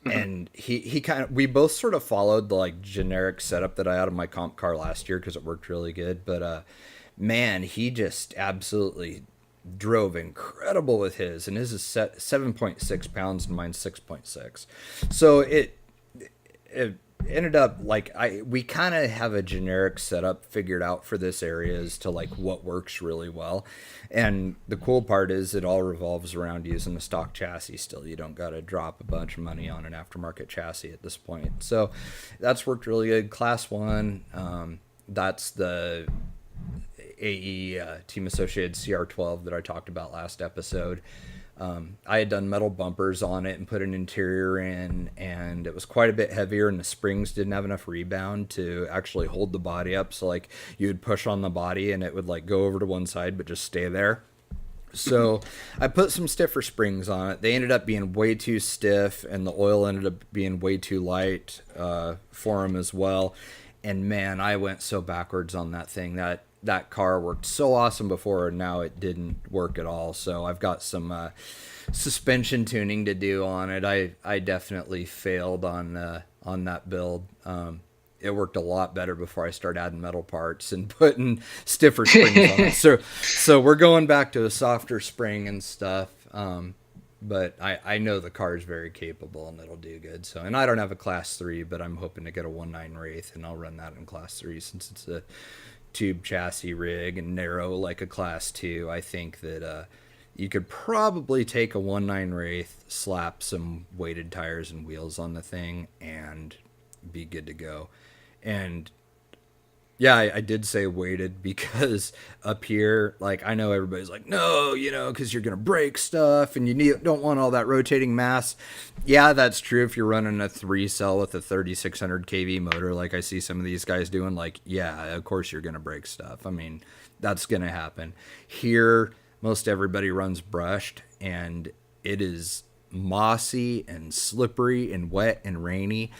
And he kind of, we both sort of followed the like generic setup that I had on my comp car last year because it worked really good. But man, he just absolutely drove incredible with his, and his is 7.6 pounds and mine's 6.6. So it ended up like we kind of have a generic setup figured out for this area as to like what works really well. And the cool part is it all revolves around using a stock chassis still. You don't got to drop a bunch of money on an aftermarket chassis at this point. So that's worked really good. Class 1, that's the AE Team Associated CR12 that I talked about last episode. I had done metal bumpers on it and put an interior in, and it was quite a bit heavier, and the springs didn't have enough rebound to actually hold the body up. So like you would push on the body and it would like go over to one side but just stay there. So I put some stiffer springs on it. They ended up being way too stiff, and the oil ended up being way too light for them as well. And man, I went so backwards on that thing. That car worked so awesome before, and now it didn't work at all. So I've got some suspension tuning to do on it. I definitely failed on that build. It worked a lot better before I started adding metal parts and putting stiffer springs on it. So we're going back to a softer spring and stuff. But I know the car is very capable and it'll do good. So, and I don't have a class 3, but I'm hoping to get a 1.9 Wraith, and I'll run that in class 3 since it's a tube chassis rig and narrow like a class 2. I think that you could probably take a 1.9 Wraith, slap some weighted tires and wheels on the thing, and be good to go. And yeah, I did say weighted because up here, like, I know everybody's like, no, because you're going to break stuff and don't want all that rotating mass. Yeah, that's true if you're running a 3-cell with a 3600 kV motor, like I see some of these guys doing. Like, yeah, of course you're going to break stuff. I mean, that's going to happen. Here, most everybody runs brushed, and it is mossy and slippery and wet and rainy.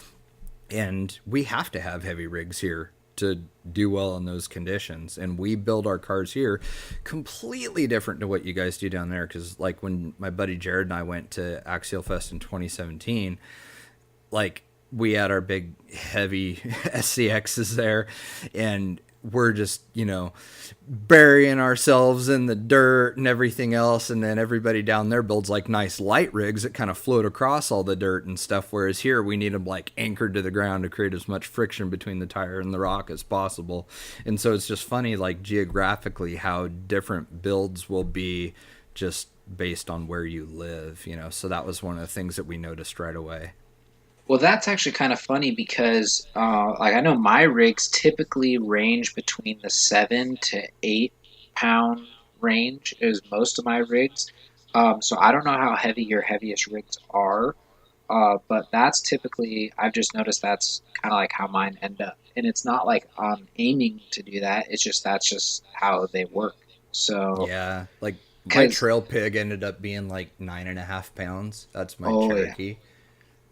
And we have to have heavy rigs here to do well in those conditions, and we build our cars here completely different to what you guys do down there. Because like when my buddy Jared and I went to Axialfest in 2017, like we had our big heavy SCXs there, and we're just burying ourselves in the dirt and everything else. And then everybody down there builds like nice light rigs that kind of float across all the dirt and stuff, whereas here we need them like anchored to the ground to create as much friction between the tire and the rock as possible. And so it's just funny, like geographically, how different builds will be just based on where you live. So that was one of the things that we noticed right away. Well, that's actually kind of funny because, like, I know my rigs typically range between the 7 to 8 pound range is most of my rigs. So I don't know how heavy your heaviest rigs are, but that's typically, I've just noticed that's kind of like how mine end up. And it's not like I'm aiming to do that. It's just that's just how they work. So, Yeah, like my because, trail pig ended up being like 9.5 pounds. That's my oh yeah, Cherokee.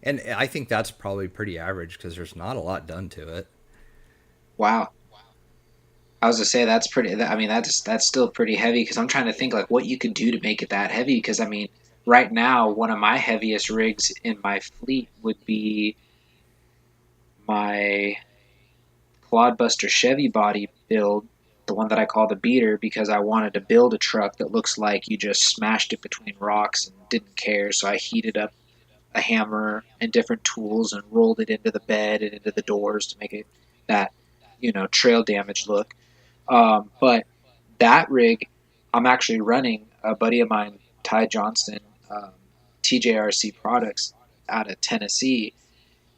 And I think that's probably pretty average because there's not a lot done to it. wow. I was to say that's pretty. I mean, that's still pretty heavy because I'm trying to think like what you could do to make it that heavy. Because I mean, right now one of my heaviest rigs in my fleet would be my Clodbuster Chevy body build, the one that I call the beater, because I wanted to build a truck that looks like you just smashed it between rocks and didn't care. So I heated up a hammer and different tools and rolled it into the bed and into the doors to make it that trail damage look. But that rig, I'm actually running a buddy of mine, Ty Johnston, TJRC Products out of Tennessee.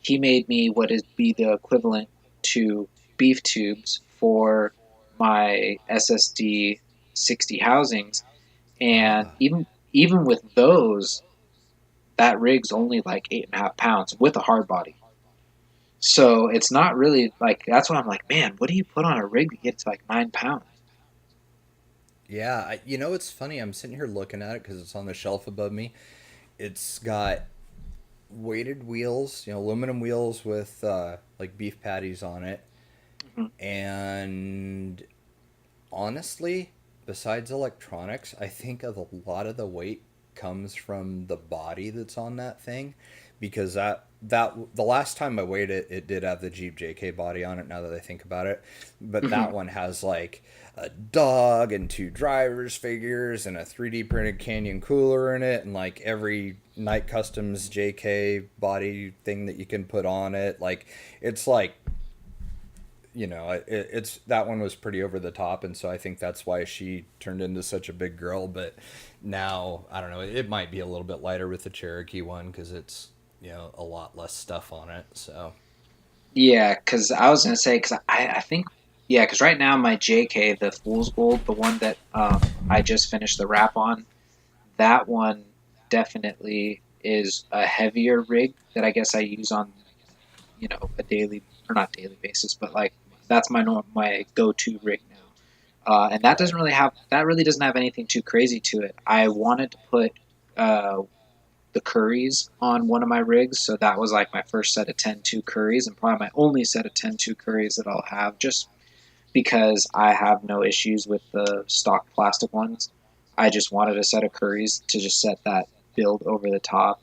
He made me what is be the equivalent to beef tubes for my SSD 60 housings, and Ah, even with those, that rig's only like 8.5 pounds with a hard body. So it's not really like that's what I'm like, man. What do you put on a rig to get to like 9 pounds? yeah. It's funny. I'm sitting here looking at it because it's on the shelf above me. It's got weighted wheels, aluminum wheels with like beef patties on it. Mhm. And honestly, besides electronics, I think a lot of the weight comes from the body that's on that thing. because that the last time I weighed it, it did have the Jeep JK body on it. Now that I think about it, but Hmm. that one has like a dog and two drivers figures and a 3D printed Canyon cooler in it, and like every Night Customs JK body thing that you can put on it. Like it's like, it's that one was pretty over the top, and so I think that's why she turned into such a big girl. But now I don't know, it might be a little bit lighter with the Cherokee one because it's a lot less stuff on it. So Yeah, because I was gonna say, because I think, yeah, because right now my JK, the Fool's Gold, the one that I just finished the wrap on, that one definitely is a heavier rig that I guess I use on, a daily, or not daily basis, but like that's my go-to rig now. And right, that really doesn't have anything too crazy to it. I wanted to put uh, the curries on one of my rigs, so that was like my first set of 10-2 curries, and probably my only set of 10-2 curries that I'll have, just because I have no issues with the stock plastic ones. I just wanted a set of curries to just set that build over the top.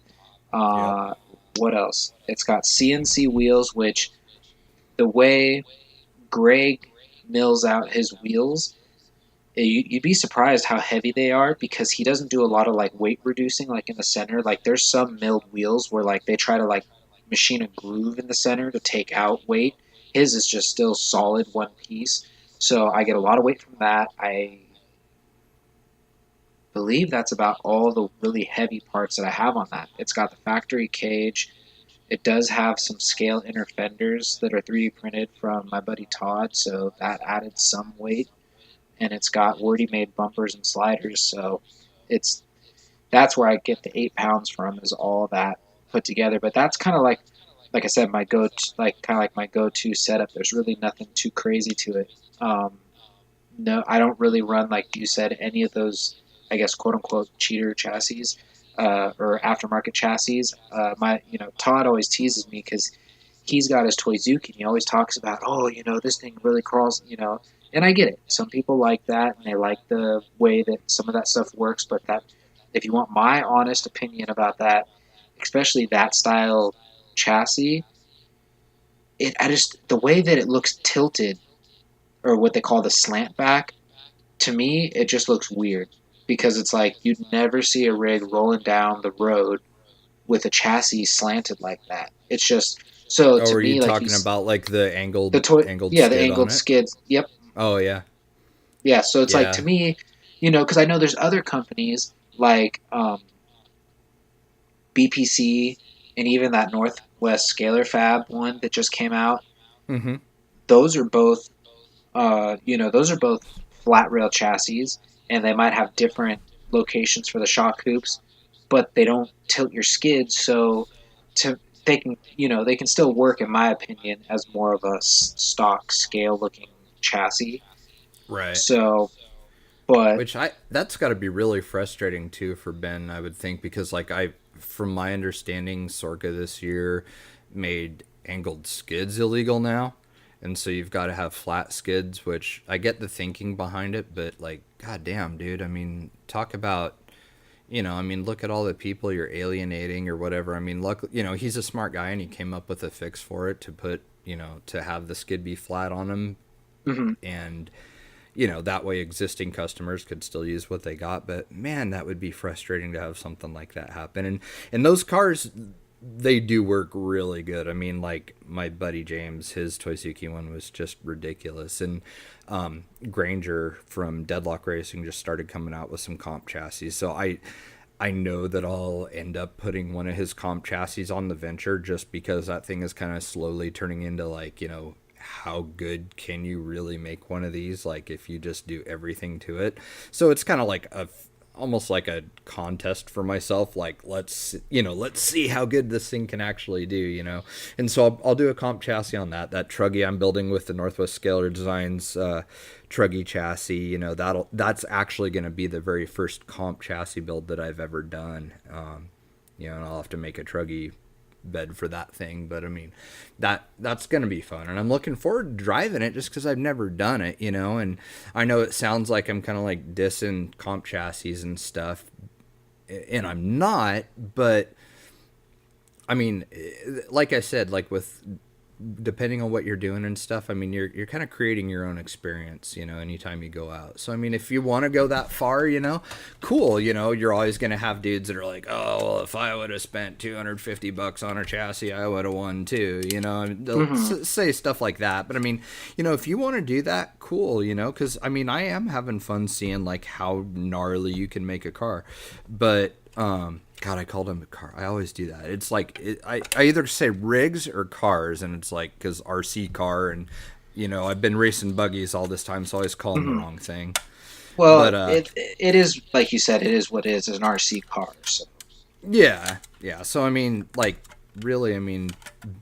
yep. Uh, what else? It's got CNC wheels, which the way Greg mills out his wheels, you'd be surprised how heavy they are because he doesn't do a lot of like weight reducing like in the center. Like there's some milled wheels where like they try to like machine a groove in the center to take out weight. His is just still solid one piece. So I get a lot of weight from that. I believe that's about all the really heavy parts that I have on that. It's got the factory cage. It does have some scale inner fenders that are 3D printed from my buddy Todd, so that added some weight. And it's got Wordy made bumpers and sliders, so it's that's where I get the 8 pounds from, is all that put together. But that's kind of like I said, my go to like kind of like my go to setup. There's really nothing too crazy to it. No, I don't really run, like you said, any of those, I guess, quote unquote cheater chassis or aftermarket chassis. Todd always teases me because he's got his Toyzuki and he always talks about, oh, this thing really crawls. And I get it. Some people like that and they like the way that some of that stuff works, but that, if you want my honest opinion about that, especially that style chassis, I just, the way that it looks tilted, or what they call the slant back, to me, it just looks weird because it's like you'd never see a rig rolling down the road with a chassis slanted like that. It's just, so Oh, to are you me, like talking about like the angled yeah, the skid on angled it? skids. Yep. Oh yeah, Yeah. So it's like, to yeah. me, because I know there's other companies like BPC and even that Northwest Scalar Fab one that just came out. Mm-hmm. Those are both those are both flat rail chassis, and they might have different locations for the shock hoops, but they don't tilt your skids, so to they can still work, in my opinion, as more of a stock scale looking chassis. Right. So, but Which I that's got to be really frustrating too for Ben, I would think, because like from my understanding, Sorka this year made angled skids illegal now, and so you've got to have flat skids. Which I get the thinking behind it, but like, goddamn, dude. I mean, talk about. I mean, look at all the people you're alienating or whatever. I mean, luck, he's a smart guy and he came up with a fix for it to put, to have the skid be flat on him, mhm. and that way existing customers could still use what they got. But man, that would be frustrating to have something like that happen. And those cars, they do work really good. I mean, like my buddy James, his Toysuki one was just ridiculous. And Granger from Deadlock Racing just started coming out with some comp chassis. So I know that I'll end up putting one of his comp chassis on the Venture, just because that thing is kind of slowly turning into like, how good can you really make one of these, like if you just do everything to it. So it's kind of like almost like a contest for myself, like let's see how good this thing can actually do. And so I'll do a comp chassis on that truggy I'm building with the Northwest Scalar Designs truggy chassis. That's actually going to be the very first comp chassis build that I've ever done. And I'll have to make a truggy bed for that thing, but I mean, that's gonna be fun, and I'm looking forward to driving it just because I've never done it. And I know it sounds like I'm kind of like dissing comp chassis and stuff, and I'm not, but I mean, like I said, like with depending on what you're doing and stuff, I mean, you're kind of creating your own experience, anytime you go out. So I mean, if you want to go that far, cool. You're always gonna have dudes that are like, oh, well, if I would have spent $250 on a chassis, I would have won too. And they'll Hmm. say stuff like that. But I mean, if you want to do that, cool. Because I mean, I am having fun seeing like how gnarly you can make a car, but God, I called him a car. I always do that. It's like I either say rigs or cars, and it's like because RC car, and I've been racing buggies all this time, so I always call them the Hmm. wrong thing. Well, But it is like you said, it is what it is. It's an RC car, so. yeah, yeah. So I mean, like really, I mean,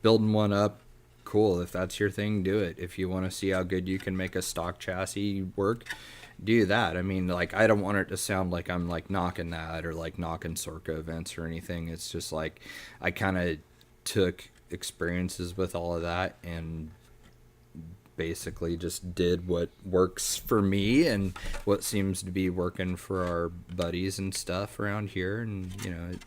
building one up, cool. If that's your thing, do it. If you want to see how good you can make a stock chassis work, do that. I mean, like I don't want it to sound like I'm like knocking that or like knocking Sorka events or anything. It's just like I kind of took experiences with all of that and basically just did what works for me and what seems to be working for our buddies and stuff around here, and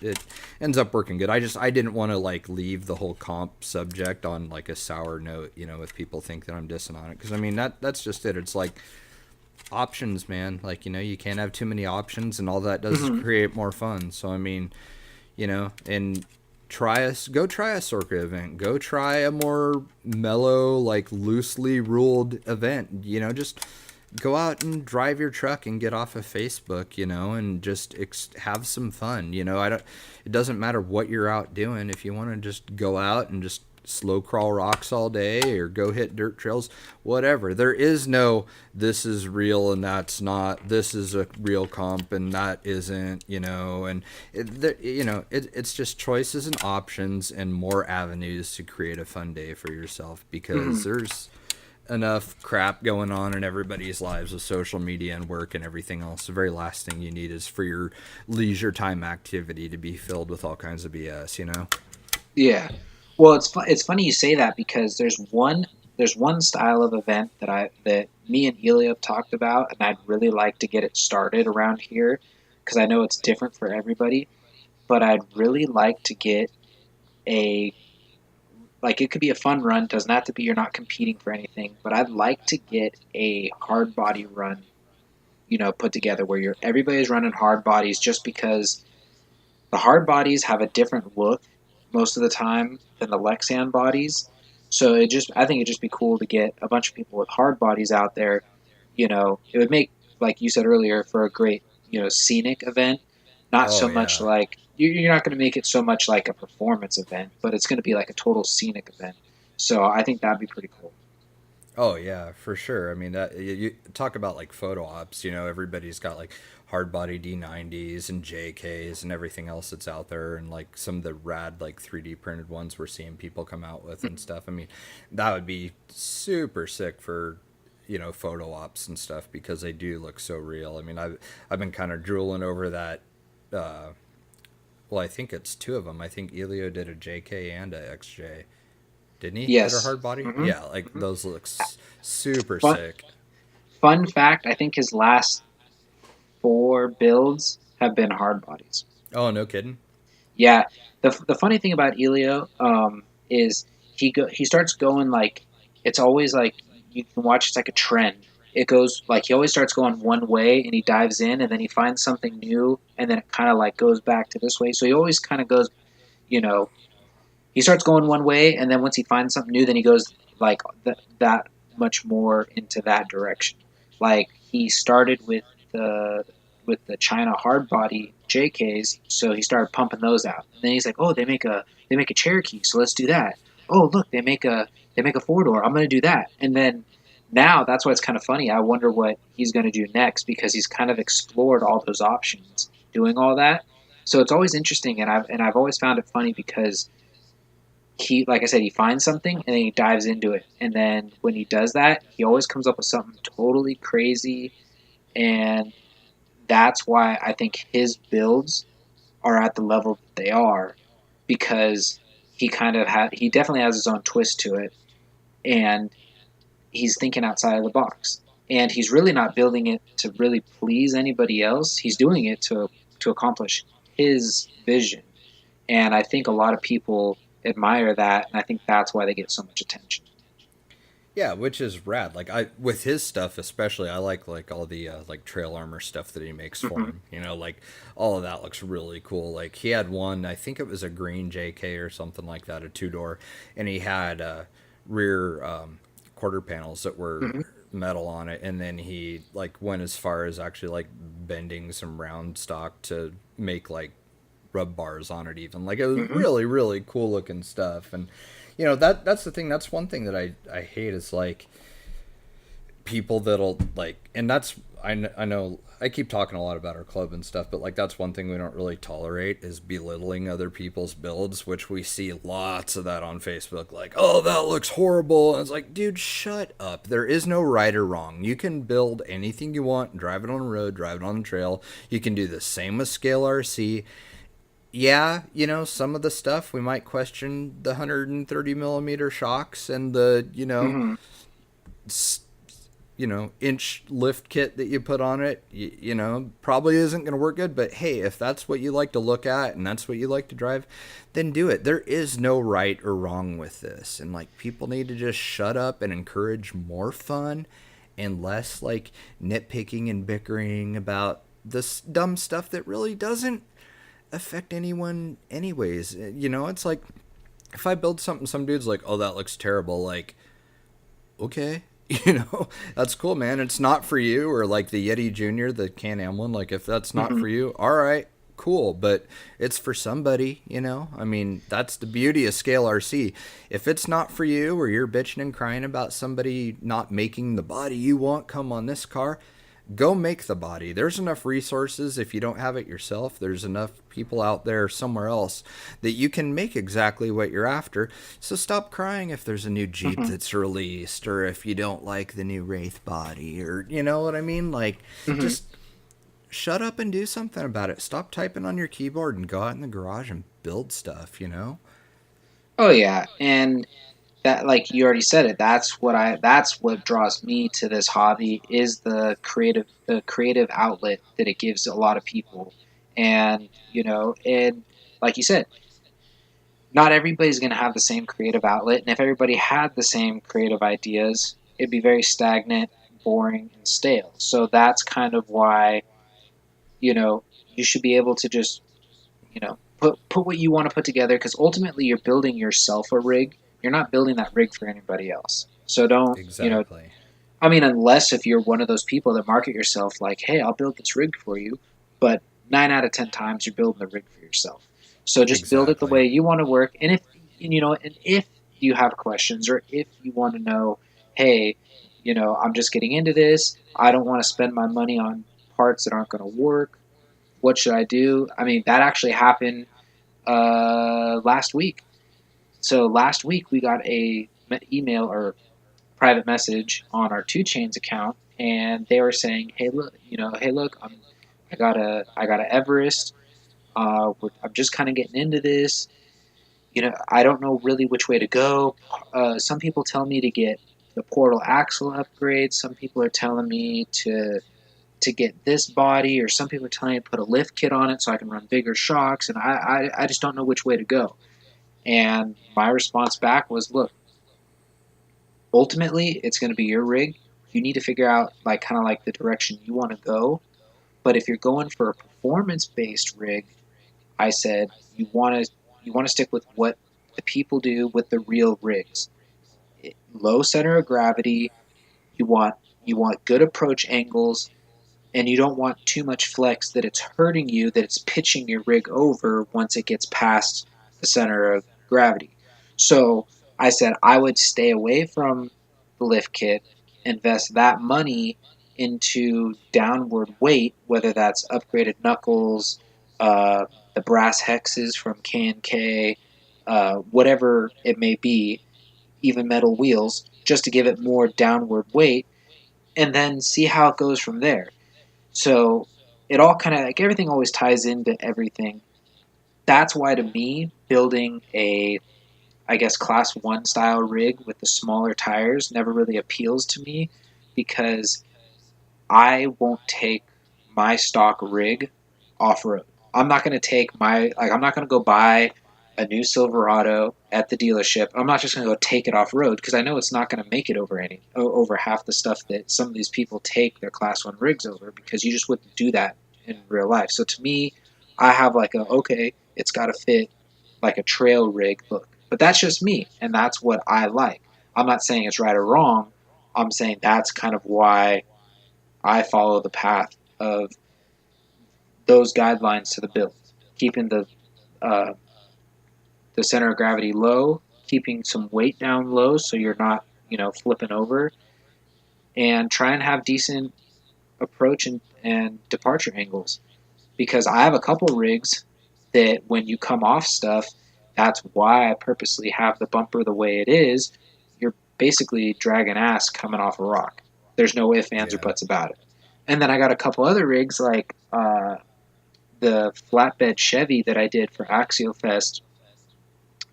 it ends up working good. I didn't want to like leave the whole comp subject on like a sour note, if people think that I'm dissing on it, because I mean that's just it. It's like options, man. Like you can't have too many options, and all that does is Hmm. create more fun. So I mean, and go try a Sorka event. Go try a more mellow, like loosely ruled event. Just go out and drive your truck and get off of Facebook, and just have some fun. I don't. It doesn't matter what you're out doing. If you want to just go out and just slow crawl rocks all day or go hit dirt trails, whatever. There is no this is real and that's not. This is a real comp and that isn't. And it's just choices and options and more avenues to create a fun day for yourself, Hmm. because there's enough crap going on in everybody's lives with social media and work and everything else. The very last thing you need is for your leisure time activity to be filled with all kinds of BS. Yeah. Well, it's funny you say that because there's one style of event that me and Elio talked about, and I'd really like to get it started around here because I know it's different for everybody. But I'd really like to get a like it could be a fun run. Doesn't have to be you're not competing for anything, but I'd like to get a hard body run, put together where you're everybody's running hard bodies just because the hard bodies have a different look most of the time than the Lexan bodies. So I think it'd just be cool to get a bunch of people with hard bodies out there. It would make, like you said earlier, for a great, scenic event. Not Oh so much yeah. like you're not going to make it so much like a performance event, but it's going to be like a total scenic event. So I think that'd be pretty cool. Oh yeah, for sure. I mean, that you talk about like photo ops. Everybody's got like hard body D90s and JKs and everything else that's out there, and like some of the rad like 3D printed ones we're seeing people come out with and stuff. I mean, that would be super sick for photo ops and stuff, because they do look so real. I mean, I've been kind of drooling over that. Uh, well, I think it's two of them. I think Elio did a JK and a XJ. Didn't he? That are Yes. hard body? Hmm. Yeah, like Hmm. those looks super Fun, sick. fun fact: I think his last four builds have been hard bodies. Oh, no kidding. Yeah, the funny thing about Elio is he starts going like it's always like you can watch it's like a trend. It goes like he always starts going one way and he dives in and then he finds something new and then it kind of like goes back to this way. So he always kind of goes, you know, he starts going one way and then once he finds something new, then he goes like that much more into that direction. Like he started the with the China hard body JKs, so he started pumping those out. And then he's like, "Oh, they make a Cherokee, so let's do that. Oh, look, they make a four door. I'm going to do that." And then now that's why it's kind of funny. I wonder what he's going to do next because he's kind of explored all those options doing all that. So it's always interesting, and I've always found it funny because he, like I said, he finds something and then he dives into it. And then when he does that, he always comes up with something totally crazy. And that's why I think his builds are at the level that they are because he definitely has his own twist to it and he's thinking outside of the box. And he's really not building it to really please anybody else. He's doing it to accomplish his vision. And I think a lot of people admire that, and I think that's why they get so much attention. Yeah, which is rad. Like I with his stuff especially, I like all the like trail armor stuff that he makes for Hmm. him. You know, like all of that looks really cool. Like he had one, I think it was a green JK or something like that, a two door, and he had rear quarter panels that were Hmm. metal on it, and then he like went as far as actually like bending some round stock to make like rub bars on it even. Like it was Hmm. really really cool looking stuff. And you know, that's the thing, that's one thing that I hate is like people that'll like, and that's I know I keep talking a lot about our club and stuff, but like that's one thing we don't really tolerate is belittling other people's builds, which we see lots of that on Facebook. Like, oh, that looks horrible, and it's like, dude, shut up. There is no right or wrong. You can build anything you want, drive it on the road, drive it on the trail. You can do the same with Scale RC. Yeah, you know, some of the stuff we might question the 130 millimeter shocks and the, Hmm. inch lift kit that you put on it, you know, probably isn't going to work good. But hey, if that's what you like to look at and that's what you like to drive, then do it. There is no right or wrong with this. And like people need to just shut up and encourage more fun and less like nitpicking and bickering about this dumb stuff that really doesn't affect anyone anyways. You know, it's like if I build something, some dude's like, oh, that looks terrible. Like, okay, you know, that's cool, man. It's not for you. Or like the Yeti Junior, the Can-Am one. Like if that's not Hmm. for you, all right, cool. But it's for somebody, you know. I mean, that's the beauty of Scale RC. If it's not for you, or you're bitching and crying about somebody not making the body you want come on this car, go make the body. There's enough resources if you don't have it yourself. There's enough people out there somewhere else that you can make exactly what you're after. So stop crying if there's a new Jeep Hmm. that's released, or if you don't like the new Wraith body, or you know what I mean? Like, Hmm. just shut up and do something about it. Stop typing on your keyboard and go out in the garage and build stuff, you know? Oh yeah, and that, like you already said it, that's what draws me to this hobby is the creative outlet that it gives a lot of people. And and like you said, not everybody's going to have the same creative outlet, and if everybody had the same creative ideas, it'd be very stagnant, boring, and stale. So that's kind of why you should be able to just put what you want to put together, because ultimately you're building yourself a rig. You're not building that rig for anybody else. So don't, Exactly. I mean, unless if you're one of those people that market yourself like, hey, I'll build this rig for you, but 9 out of 10 times you're building the rig for yourself. So just build it the Exactly. way you want to work. And if you have questions, or if you want to know, hey, I'm just getting into this, I don't want to spend my money on parts that aren't going to work. What should I do? I mean, that actually happened last week. So last week we got a email or private message on our Two Chains account, and they were saying, "Hey, look, I got a Everest. I'm just kind of getting into this. I don't know really which way to go. Some people tell me to get the Portal Axle upgrade. Some people are telling me to get this body, or some people are telling me to put a lift kit on it so I can run bigger shocks, and I just don't know which way to go." And my response back was, "Look, ultimately it's going to be your rig. You need to figure out like kind of like the direction you want to go. But if you're going for a performance based rig, I said you want to stick with what the people do with the real rigs. Low center of gravity. You want good approach angles, and you don't want too much flex that it's hurting you, that it's pitching your rig over once it gets past the center of gravity." So I said I would stay away from the lift kit, invest that money into downward weight, whether that's upgraded knuckles, uh, the brass hexes from K&K, whatever it may be, even metal wheels, just to give it more downward weight, and then see how it goes from there. So it all kind of like everything always ties into everything. That's why to me, building a I guess class one style rig with the smaller tires never really appeals to me, because I won't take my stock rig off road. I'm not going to take my, like, I'm not going to go buy a new Silverado at the dealership. I'm not just going to go take it off road because I know it's not going to make it over half the stuff that some of these people take their class one rigs over, because you just wouldn't do that in real life. So to me, I have like a, okay, it's got to fit like a trail rig look. But that's just me, and that's what I like. I'm not saying it's right or wrong. I'm saying that's kind of why I follow the path of those guidelines to the build, keeping uh, the center of gravity low, keeping some weight down low so you're not, flipping over, and try and have decent approach and departure angles. Because I have a couple rigs that when you come off stuff, that's why I purposely have the bumper the way it is. You're basically dragging ass coming off a rock. There's no ifs, ands, or Yeah. buts about it. And then I got a couple other rigs like the flatbed Chevy that I did for Axialfest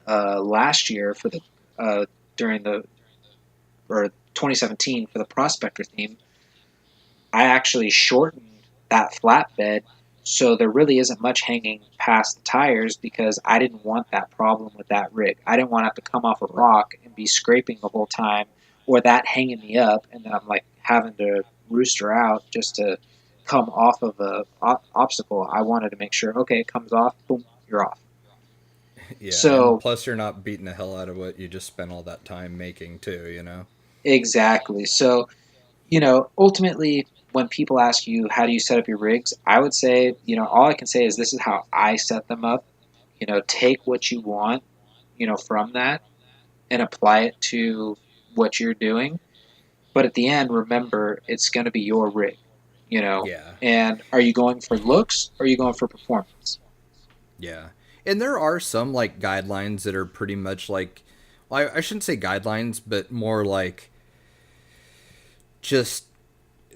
last year for the uh, during the or 2017 for the Prospector theme. I actually shortened that flatbed so there really isn't much hanging past the tires because I didn't want that problem with that rig. I didn't want to have to come off a rock and be scraping the whole time, or that hanging me up, and then I'm like having to rooster out just to come off of a obstacle. I wanted to make sure, okay, it comes off, boom, you're off. Yeah, and So plus you're not beating the hell out of what you just spent all that time making too, you know? exactly. So ultimately, when people ask you how do you set up your rigs, I would say, all I can say is this is how I set them up. Take what you want, from that and apply it to what you're doing. But at the end, remember, it's going to be your rig, you know. Yeah. And are you going for looks or are you going for performance? Yeah. And there are some like guidelines that are pretty much like, well, I shouldn't say guidelines, but more like just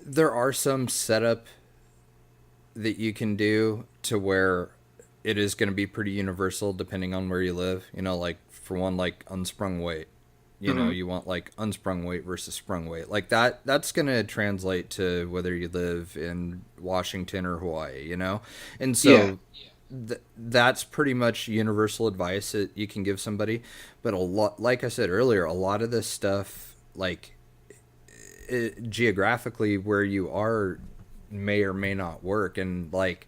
there are some setup that you can do to where it is going to be pretty universal depending on where you live. You know, like for one, like unsprung weight. You know, Mm-hmm. you want like unsprung weight versus sprung weight. Like that that's going to translate to whether you live in Washington or Hawaii, you know? And Yeah. so that's pretty much universal advice that you can give somebody. But a lot, like I said earlier, a lot of this stuff, like geographically where you are, may or may not work. And like,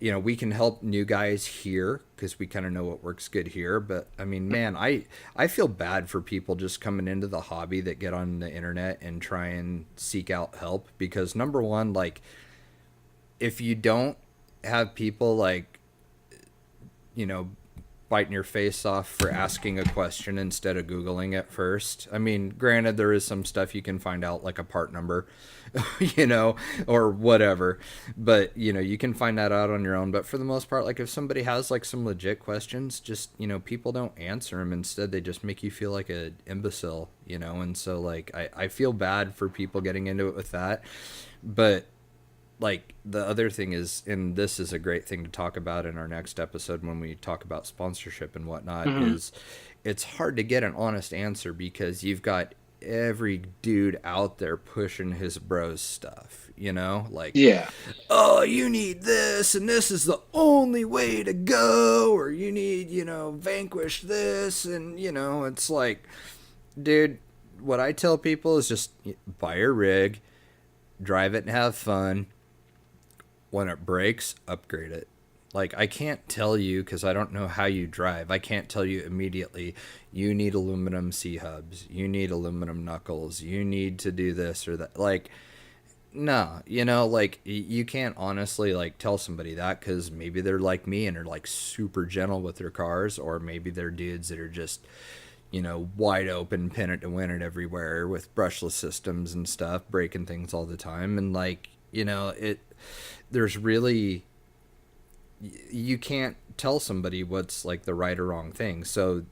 you know, we can help new guys here because we kind of know what works good here. But I mean, man, I feel bad for people just coming into the hobby that get on the internet and try and seek out help because number one, like if you don't have people like, you know, biting your face off for asking a question instead of Googling it first. I mean, granted, there is some stuff you can find out, like a part number, you know, or whatever. But, you know, you can find that out on your own. But for the most part, like if somebody has like some legit questions, just, you know, people don't answer them. Instead, they just make you feel like an imbecile, you know. And so, like, I feel bad for people getting into it with that. But like the other thing is, and this is a great thing to talk about in our next episode when we talk about sponsorship and whatnot, Mm-hmm. is it's hard to get an honest answer because you've got every dude out there pushing his bros stuff, you know, like, Yeah. oh, you need this and this is the only way to go, or you need, you know, vanquish this, and you know, it's like, dude, what I tell people is just buy your rig, drive it and have fun. When it breaks, upgrade it. Like, I can't tell you because I don't know how you drive. I can't tell you immediately, you need aluminum C hubs, you need aluminum knuckles, you need to do this or that. Like, no, you know, like, you can't honestly, like, tell somebody that because maybe they're like me and are, like, super gentle with their cars, or maybe they're dudes that are just, you know, wide open, pin it to win it everywhere with brushless systems and stuff, breaking things all the time. And, like, you know, there's really you can't tell somebody what's like the right or wrong thing. So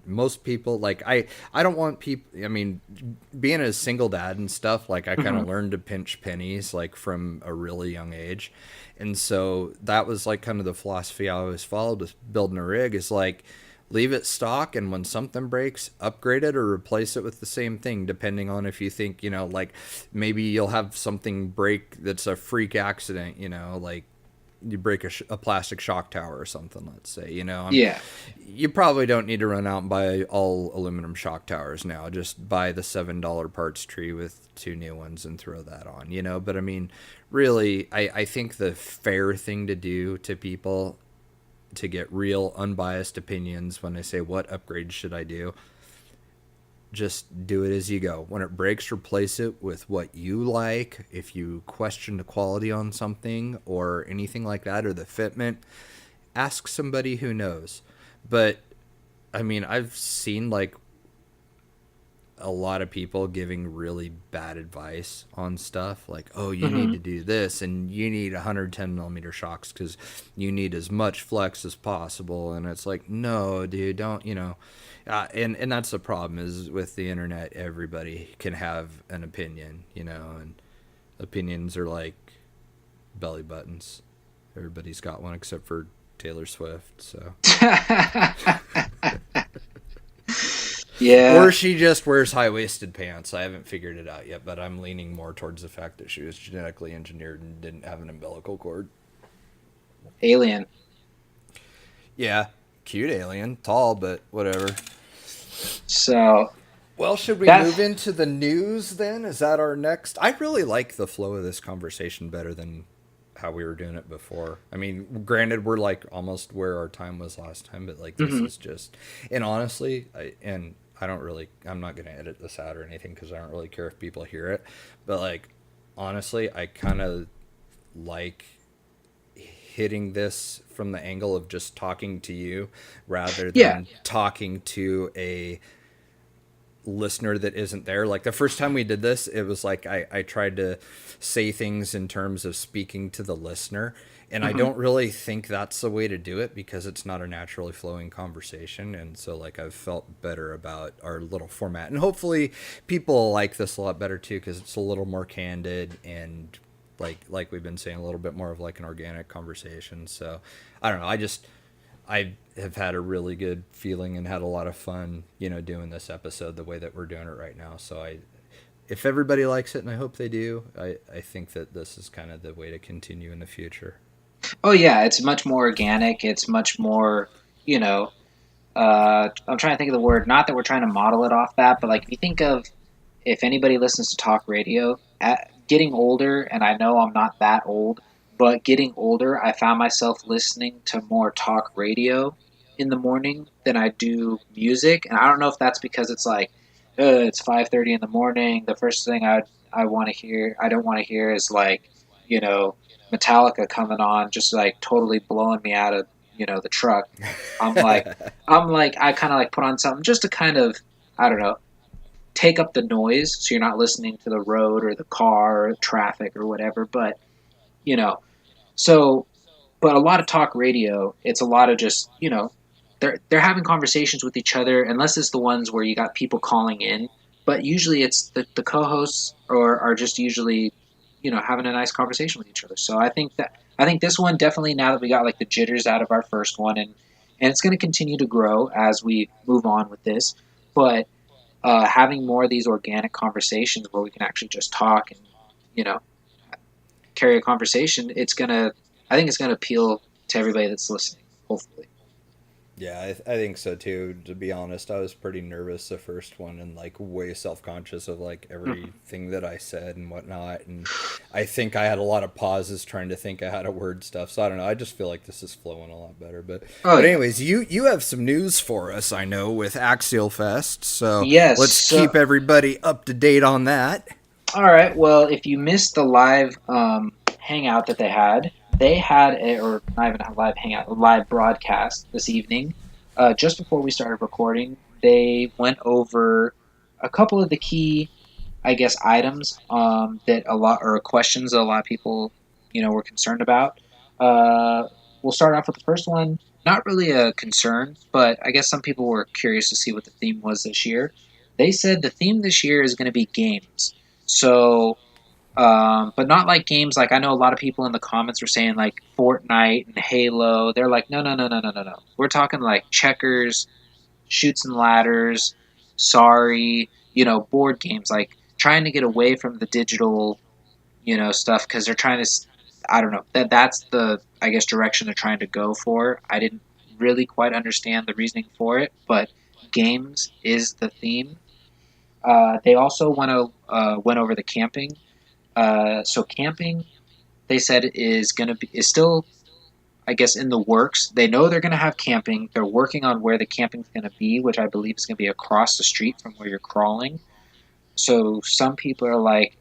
most people, like, I don't want people, I mean, being a single dad and stuff, like I kind Mm-hmm. of learned to pinch pennies like from a really young age. And so that was like kind of the philosophy I always followed with building a rig, is like leave it stock, and when something breaks, upgrade it or replace it with the same thing, depending on if you think, like maybe you'll have something break that's a freak accident, like you break a plastic shock tower or something, let's say, Yeah. you probably don't need to run out and buy all aluminum shock towers now. Just buy the $7 parts tree with two new ones and throw that on, But I mean, really, I think the fair thing to do to people to get real unbiased opinions when they say, what upgrade should I do? Just do it as you go. When it breaks, replace it with what you like. If you question the quality on something or anything like that, or the fitment, ask somebody who knows. But I mean, I've seen like a lot of people giving really bad advice on stuff like, oh, you need Hmm. to do this and you need 110 millimeter shocks because you need as much flex as possible. And it's like, no, dude, don't, and that's the problem is with the internet, everybody can have an opinion, and opinions are like belly buttons. Everybody's got one except for Taylor Swift. So, Yeah. or she just wears high waisted pants. I haven't figured it out yet, but I'm leaning more towards the fact that she was genetically engineered and didn't have an umbilical cord. Alien. Yeah, cute alien, tall, but whatever. So Well, should we that move into the news then? Is that our next? I really like the flow of this conversation better than how we were doing it before. I mean, granted, we're like almost where our time was last time, but like this mhm. is just, and honestly, I don't really, I'm not going to edit this out or anything because I don't really care if people hear it. But like, honestly, I kind of like hitting this from the angle of just talking to you rather Yeah. than talking to a listener that isn't there. Like the first time we did this, it was like I tried to say things in terms of speaking to the listener. And I Hmm. don't really think that's the way to do it because it's not a naturally flowing conversation. And so, like, I've felt better about our little format. And hopefully, people like this a lot better too because it's a little more candid and, like we've been saying, a little bit more of like an organic conversation. So, I don't know. I have had a really good feeling and had a lot of fun, doing this episode the way that we're doing it right now. So if everybody likes it, and I hope they do, I think that this is kind of the way to continue in the future. Oh yeah, it's much more organic. It's much more, you know, I'm trying to think of the word. Not that we're trying to model it off that, but like if you think of if anybody listens to talk radio, getting older, and I know I'm not that old, but getting older, I found myself listening to more talk radio in the morning than I do music, and I don't know if that's because it's like it's 5:30 in the morning. The first thing I want to hear, I don't want to hear is like you know Metallica coming on, just like totally blowing me out of the truck. I'm like I kind of like put on something just to kind of I don't know take up the noise so you're not listening to the road or the car or traffic or whatever, but you know so but a lot of talk radio, it's a lot of just they're having conversations with each other unless it's the ones where you got people calling in, but usually it's the co-hosts or are just usually having a nice conversation with each other. So I think this one definitely, now that we got like the jitters out of our first one, and it's going to continue to grow as we move on with this, but having more of these organic conversations where we can actually just talk and you know carry a conversation, I think it's gonna appeal to everybody that's listening. Hopefully. Yeah, I think so too. To be honest, I was pretty nervous the first one and like way self conscious of like Mhm. everything that I said and whatnot. And I think I had a lot of pauses trying to think of how to word stuff. So I don't know. I just feel like this is flowing a lot better. But Oh yeah. anyways, you have some news for us, I know, with Axialfest. So Yes. let's keep everybody up to date on that. All right. Well, if you missed the live hangout that they had or not even a live hangout, a live broadcast this evening. Just before we started recording, they went over a couple of the key, I guess, items that a lot or questions that a lot of people, were concerned about. Uh, we'll start off with the first one. Not really a concern, but I guess some people were curious to see what the theme was this year. They said the theme this year is going to be games. So, but not like games like I know a lot of people in the comments were saying like Fortnite and Halo. They're like, no, no, no, no, no, no, no. We're talking like checkers, shoots and ladders, sorry, board games, like trying to get away from the digital, stuff because they're trying to. I don't know that's I guess, direction they're trying to go for. I didn't really quite understand the reasoning for it, but games is the theme. They also went over the camping. So camping, they said, is still, I guess, in the works. They know they're going to have camping. They're working on where the camping's going to be, which I believe is going to be across the street from where you're crawling. So some people are like,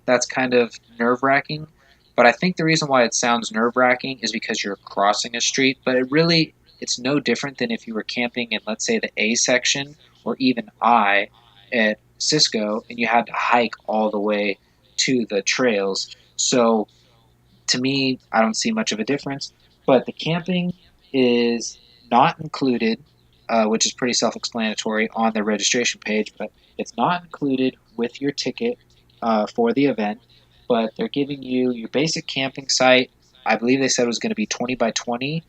that's kind of nerve wracking. But I think the reason why it sounds nerve wracking is because you're crossing a street. But it's no different than if you were camping in, let's say, the A section or even I at Cisco, and you had to hike all the way to the trails. So to me, I don't see much of a difference. But the camping is not included, which is pretty self explanatory on the registration page, but it's not included with your ticket for the event. But they're giving you your basic camping site. I believe they said it was going to be 20 by 20,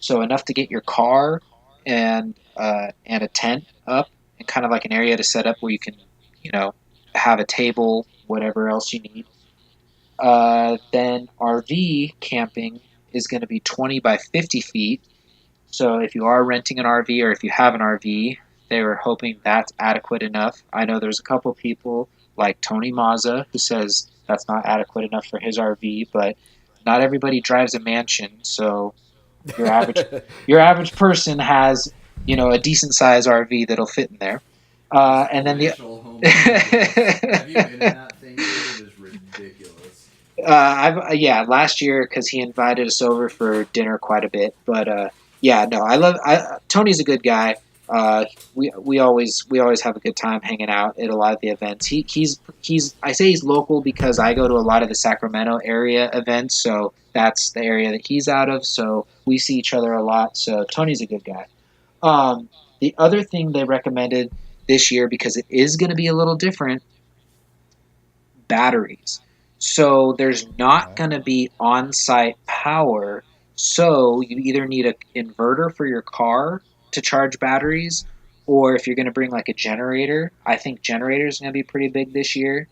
so enough to get your car and a tent up, and kind of like an area to set up where you can, you know, have a table, whatever else you need. Then RV camping is going to be 20 by 50 feet. So if you are renting an RV or if you have an RV, they were hoping that's adequate enough. I know there's a couple people like Tony Mazza who says that's not adequate enough for his RV, but not everybody drives a mansion, so your average your average person has, a decent size RV that'll fit in there. His And then the palatial home studios. Have you been in that thing, dude? It is ridiculous. Yeah, last year because he invited us over for dinner quite a bit. But yeah, no, Tony's a good guy. We always have a good time hanging out at a lot of the events. He's I say he's local because I go to a lot of the Sacramento area events, so that's the area that he's out of. So we see each other a lot. So Tony's a good guy. The other thing they recommended this year, because it is going to be a little different, batteries. So there's not Okay. going to be on-site power. So you either need an inverter for your car to charge batteries, or if you're going to bring like a generator, I think generators are going to be pretty big this year.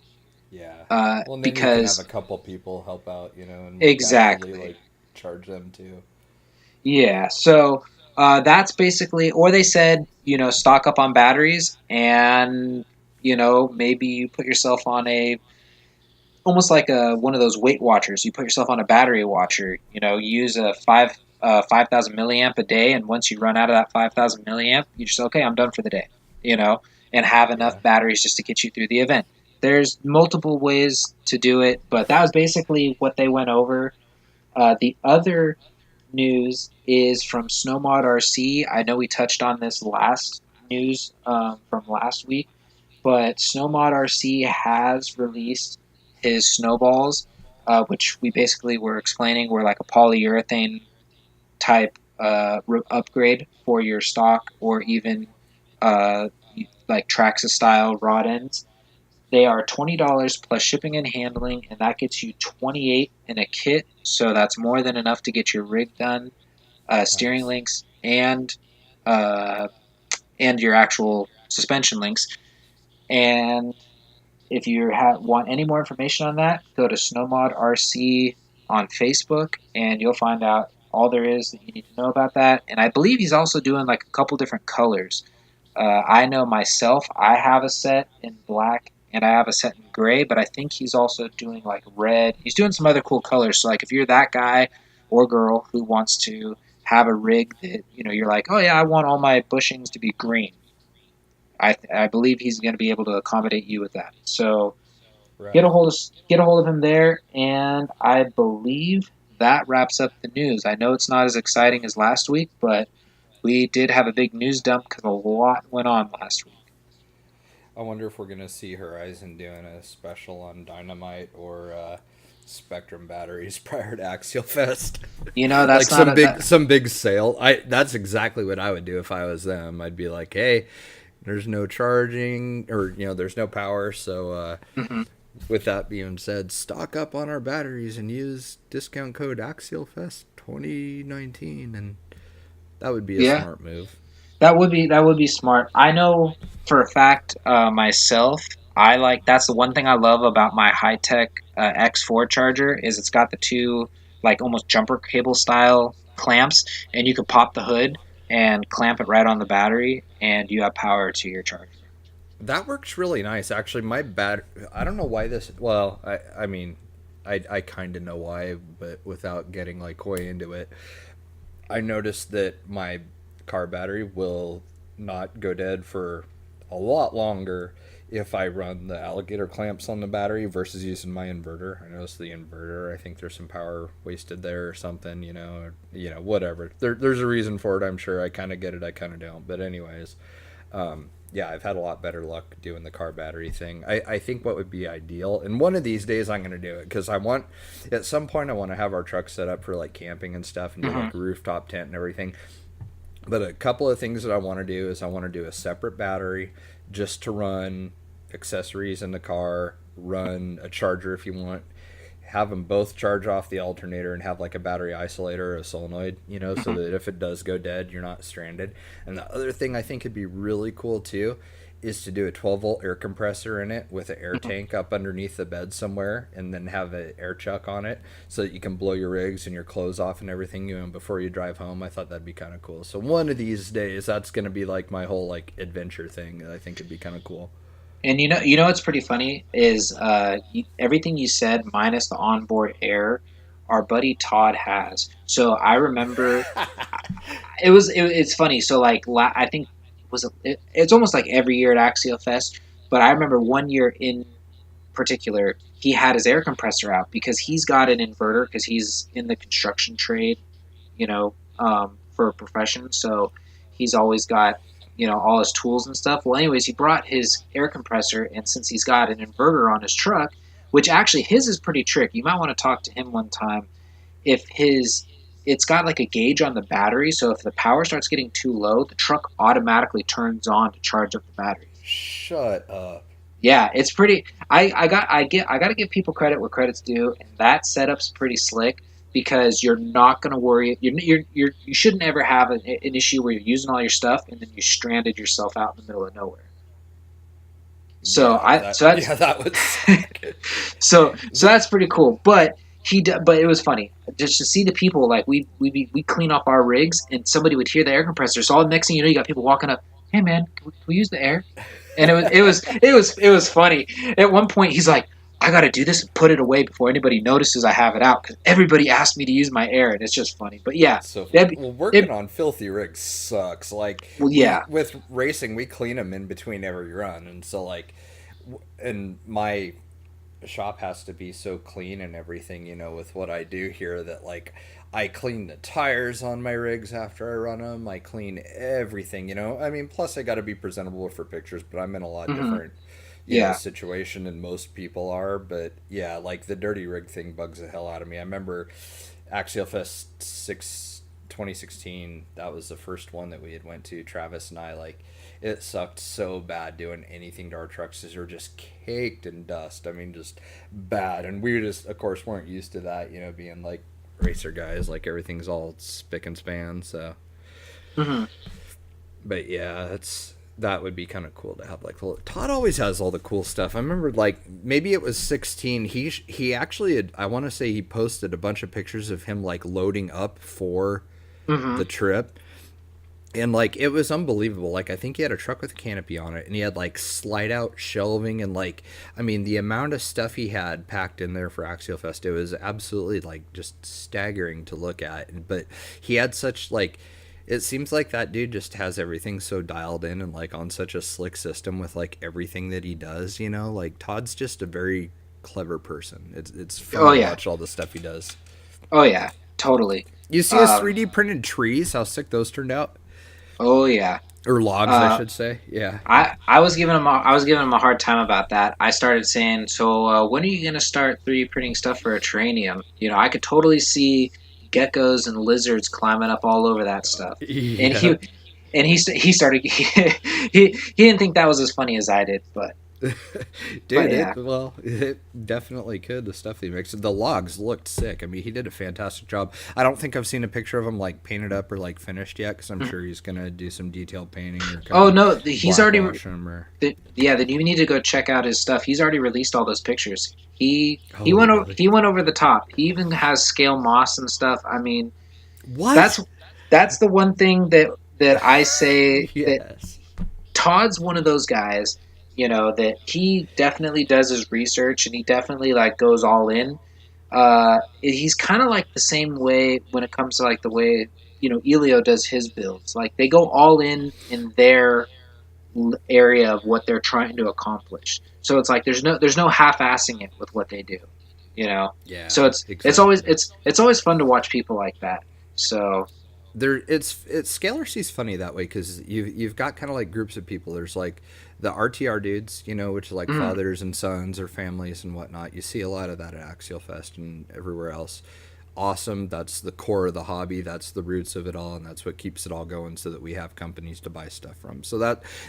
Yeah. Well, and then you can have a Because couple people help out, and like actually exactly, like charge them too. yeah. So that's basically, or they said, stock up on batteries, and maybe you put yourself on a almost like a one of those Weight Watchers. You put yourself on a battery watcher. You use a 5,000 milliamp a day, and once you run out of that 5,000 milliamp, you just okay, I'm done for the day. You know, and have Yeah. enough batteries just to get you through the event. There's multiple ways to do it, but that was basically what they went over. The other news is from Snowmod RC. I know we touched on this last news from last week, but Snowmod RC has released his snowballs, which we basically were explaining were like a polyurethane type upgrade for your stock or even uh, like Traxxas style rod ends. They are $20 plus shipping and handling, and that gets you 28 in a kit. So that's more than enough to get your rig done, steering Nice. links, uh, and your actual suspension links. And if you want any more information on that, go to Snowmod RC on Facebook, and you'll find out all there is that you need to know about that. And I believe he's also doing like a couple different colors. I know myself, I have a set in black and I have a set in gray, but I think he's also doing like red. He's doing some other cool colors. So like if you're that guy or girl who wants to have a rig that you're like, oh yeah, I want all my bushings to be green. I believe he's going to be able to accommodate you with that. So Right on. get a hold of him there, and I believe that wraps up the news. I know it's not as exciting as last week, but we did have a big news dump because a lot went on last week. I wonder if we're gonna see Horizon doing a special on Dynamite or Spectrum batteries prior to Axialfest. Like That's not some big sale. I That's exactly what I would do if I was them. I'd be like, hey, there's no charging or there's no power, so mhm. with that being said, stock up on our batteries and use discount code Axialfest 2019, and that would be a Yeah, smart move. that would be smart. I know for a fact myself. I like that's the one thing I love about my high tech X4 charger is it's got the two. like almost jumper cable style clamps, and you could pop the hood and clamp it right on the battery, and you have power to your charger. That works really nice. Actually, my bad. I don't know why this. Well, I mean, I kind of know why, but without getting like way into it, I noticed that my car battery will not go dead for a lot longer if I run the alligator clamps on the battery versus using my inverter. I noticed the inverter. I think there's some power wasted there or something. Whatever. There's a reason for it. I'm sure. I kind of get it. I kind of don't. But anyways, yeah, I've had a lot better luck doing the car battery thing. I think what would be ideal, and one of these days I'm going to do it because at some point, I want to have our truck set up for like camping and stuff and do Mm-hmm. like a rooftop tent and everything. But a couple of things that I want to do is I want to do a separate battery just to run accessories in the car, run a charger if you want, have them both charge off the alternator and have like a battery isolator or a solenoid, so Mm-hmm. that if it does go dead, you're not stranded. And the other thing I think would be really cool too is to do a 12-volt air compressor in it with an air Mm-hmm. tank up underneath the bed somewhere and then have an air chuck on it so that you can blow your rigs and your clothes off and everything before you drive home. I thought that'd be kind of cool. So one of these days that's going to be like my whole like adventure thing that I think would be kind of cool. And what's pretty funny is everything you said minus the onboard air, our buddy Todd has. So I remember it's funny. So like I think it's almost like every year at Axialfest, but I remember one year in particular he had his air compressor out because he's got an inverter because he's in the construction trade, for a profession. So he's always got, all his tools and stuff. Well, anyways, he brought his air compressor, and since he's got an inverter on his truck, which actually his is pretty tricky. You might want to talk to him one time. If his It's got like a gauge on the battery, so if the power starts getting too low, the truck automatically turns on to charge up the batteries. Shut up. Yeah, it's pretty. I got to give people credit where credit's due, and that setup's pretty slick because you're not going to worry. You shouldn't ever have an issue where you're using all your stuff and then you stranded yourself out in the middle of nowhere. So Yeah, I that so that's yeah, that would suck. so that's pretty cool. But it was funny just to see the people like we clean up our rigs and somebody would hear the air compressor. So all the next thing you know, you got people walking up. Hey man, can we use the air? And it was funny. At one point, he's like, "I got to do this and put it away before anybody notices I have it out because everybody asked me to use my air," and it's just funny. But yeah, So that well, working it on filthy rigs sucks. Like well, we yeah, with racing, we clean them in between every run, and so like, and my shop has to be so clean and everything, with what I do here that like I clean the tires on my rigs after I run them. I clean everything. I mean, plus I got to be presentable for pictures, but I'm in a lot hmm different, yeah, situation than most people are. But yeah, like the dirty rig thing bugs the hell out of me. I remember Axialfest 2016. That was the first one that we had went to. Travis and I like it sucked so bad doing anything to our trucks because they were just caked in dust. I mean, just bad. And we just, of course, weren't used to that. Being like racer guys, like everything's all spick and span. So, hmm but yeah, that would be kind of cool to have. Like Todd always has all the cool stuff. I remember like maybe it was 16. He actually had, I want to say he posted a bunch of pictures of him like loading up for hmm the trip. And like it was unbelievable. Like I think he had a truck with a canopy on it, and he had like slide out shelving, and like I mean the amount of stuff he had packed in there for Axial Fest, it was absolutely like just staggering to look at. But he had such like it seems like that dude just has everything so dialed in and like on such a slick system with like everything that he does. Like Todd's just a very clever person. It's fun oh to yeah, watch all the stuff he does. oh yeah, totally. You see his Um, 3D printed trees? How sick those turned out? oh yeah. Or logs, I Uh, should say. Yeah. I was giving him a hard time about that. I started saying, "So when are you gonna start 3D printing stuff for a terranium?" I could totally see geckos and lizards climbing up all over that stuff. And Yeah. he started he didn't think that was as funny as I did, but But Dude, yeah. it definitely could. The stuff that he makes, the logs looked sick. I mean, he did a fantastic job. I don't think I've seen a picture of him like painted up or like finished yet, because I'm Mhm. sure he's gonna do some detailed painting or kind Oh of no, he's already. blackwash him or. Yeah, then you need to go check out his stuff. He's already released all those pictures. He Oh, went really? he went over the top. He even has scale moss and stuff. I mean, that's What? that's the one thing that I say that Yes. Todd's one of those guys, that he definitely does his research and he definitely like goes all in. He's kind of like the same way when it comes to like the way Elio does his builds. Like they go all in their area of what they're trying to accomplish. So it's like there's no half-assing it with what they do, you know. So Yeah, it's always exactly. it's always fun to watch people like that. So It's Scalar C's funny that way, because you've got kind of like groups of people. There's like the RTR dudes, which are like mm, fathers and sons or families and whatnot. You see a lot of that at Axial Fest and everywhere else. Awesome. That's the core of the hobby. That's the roots of it all, and that's what keeps it all going, so that we have companies to buy stuff from. So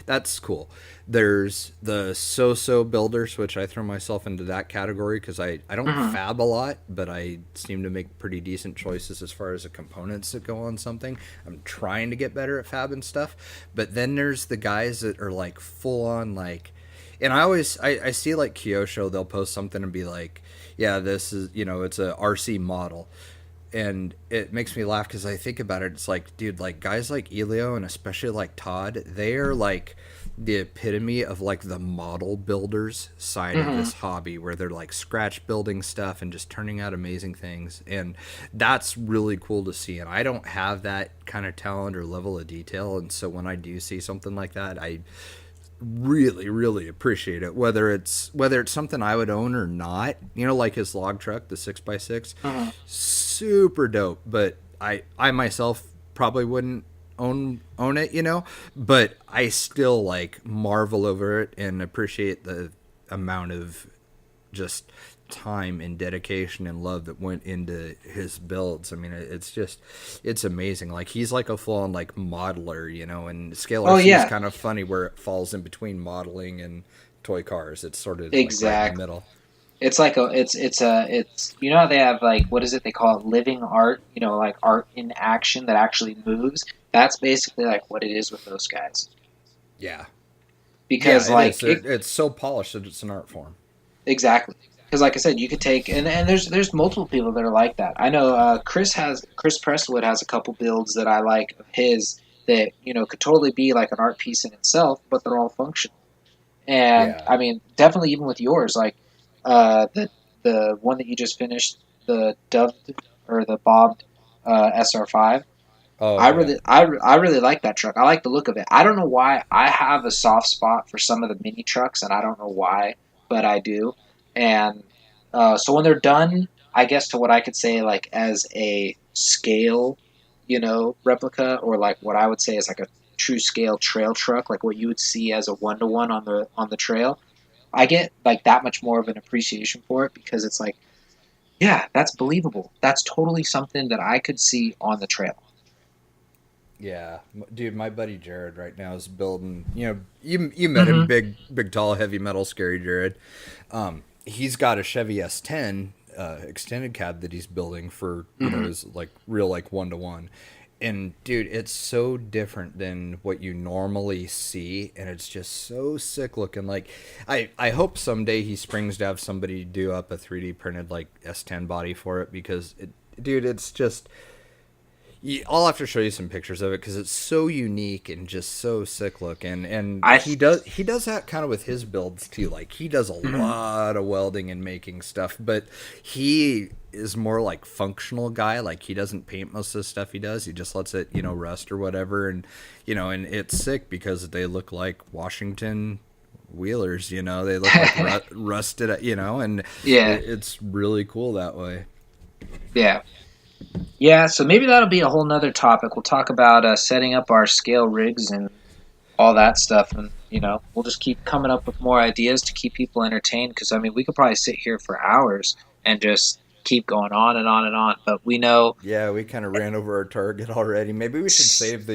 that's cool. There's the so-so builders, which I throw myself into that category, because I don't mm, fab a lot, but I seem to make pretty decent choices as far as the components that go on something. I'm trying to get better at fab and stuff. But then there's the guys that are like full on like, and I see like Kyosho, they'll post something and be like, yeah, this is, it's a RC model. And it makes me laugh, because I think about it. It's like, dude, like guys like Elio and especially like Todd, they are like the epitome of like the model builders side of mm, this hobby, where they're like scratch building stuff and just turning out amazing things. And that's really cool to see. And I don't have that kind of talent or level of detail. And so when I do see something like that, I really really appreciate it, whether it's something I would own or not. Like his log truck, the 6x6, mm. super dope. But I myself probably wouldn't own it, but I still like marvel over it and appreciate the amount of just time and dedication and love that went into his builds. I mean, it's amazing. Like he's like a full on like modeler, and Scalar Oh C is yeah, kind of funny where it falls in between modeling and toy cars. It's sort of like right in the exactly. middle. It's like it's how they have like what is it they call it living art, like art in action that actually moves. That's basically like what it is with those guys. Yeah. Yeah, Because it is. like it It's so polished that it's an art form. exactly. Because like I said, you could take and there's multiple people that are like that. I know Chris Prestwood has a couple builds that I like of his that could totally be like an art piece in itself, but they're all functional. And Yeah. I mean, definitely even with yours, like the one that you just finished, the dubbed or the bobbed SR5. Oh I yeah. really, I really like that truck. I like the look of it. I don't know why. I have a soft spot for some of the mini trucks, and I don't know why, but I do. And so when they're done, I guess to what I could say like as a scale, replica, or like what I would say is like a true scale trail truck, like what you would see as a 1-to-1 on the trail. I get like that much more of an appreciation for it because it's like, yeah, that's believable. That's totally something that I could see on the trail. Yeah, dude, my buddy Jared right now is building. You met him, Mm-hmm. big, tall, heavy metal, scary Jared. He's got a Chevy S10 extended cab that he's building for Mm-hmm. his like real like 1-to-1. And dude, it's so different than what you normally see, and it's just so sick looking. Like, I hope someday he springs to have somebody do up a 3D printed like S10 body for it, because dude, it's just, I'll have to show you some pictures of it, because it's so unique and just so sick looking. And I. he does that kind of with his builds too. Like he does a Mhm. lot of welding and making stuff, but he is more like functional guy. Like he doesn't paint most of the stuff he does. He just lets it rust or whatever. And and it's sick because they look like Washington wheelers. They look like rusted. And Yeah, it's really cool that way. yeah, yeah. So maybe that'll be a whole nother topic. We'll talk about setting up our scale rigs and all that stuff, and we'll just keep coming up with more ideas to keep people entertained. Because I mean, we could probably sit here for hours and just keep going on and on and on. But we know, Yeah, we kind of ran over our target already. Maybe we should save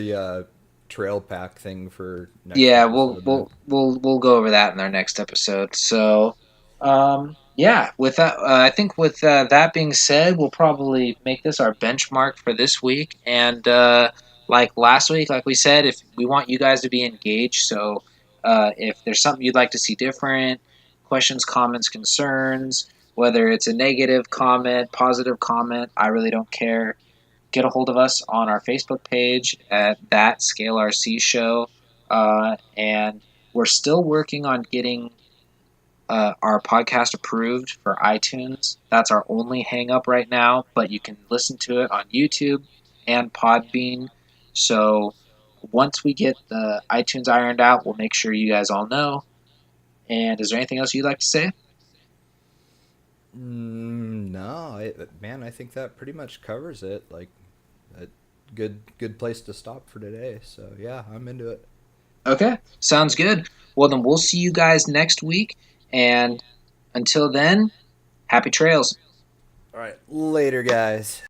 trail pack thing for next Yeah, episode then. we'll go over that in our next episode. So, yeah, with that, I think with that being said, we'll probably make this our benchmark for this week. And like last week, like we said, if we want you guys to be engaged, so if there's something you'd like to see different, questions, comments, concerns, whether it's a negative comment, positive comment, I really don't care. Get a hold of us on our Facebook page at that Scale RC Show, and we're still working on getting our podcast approved for iTunes. That's our only hang up right now, but you can listen to it on YouTube and Podbean. So once we get the iTunes ironed out, we'll make sure you guys all know. And is there anything else you'd like to say? No, man, I think that pretty much covers it. Like, a good place to stop for today. So yeah, I'm into it. Okay, sounds good. Well, then we'll see you guys next week. And until then, happy trails. All right, later, guys.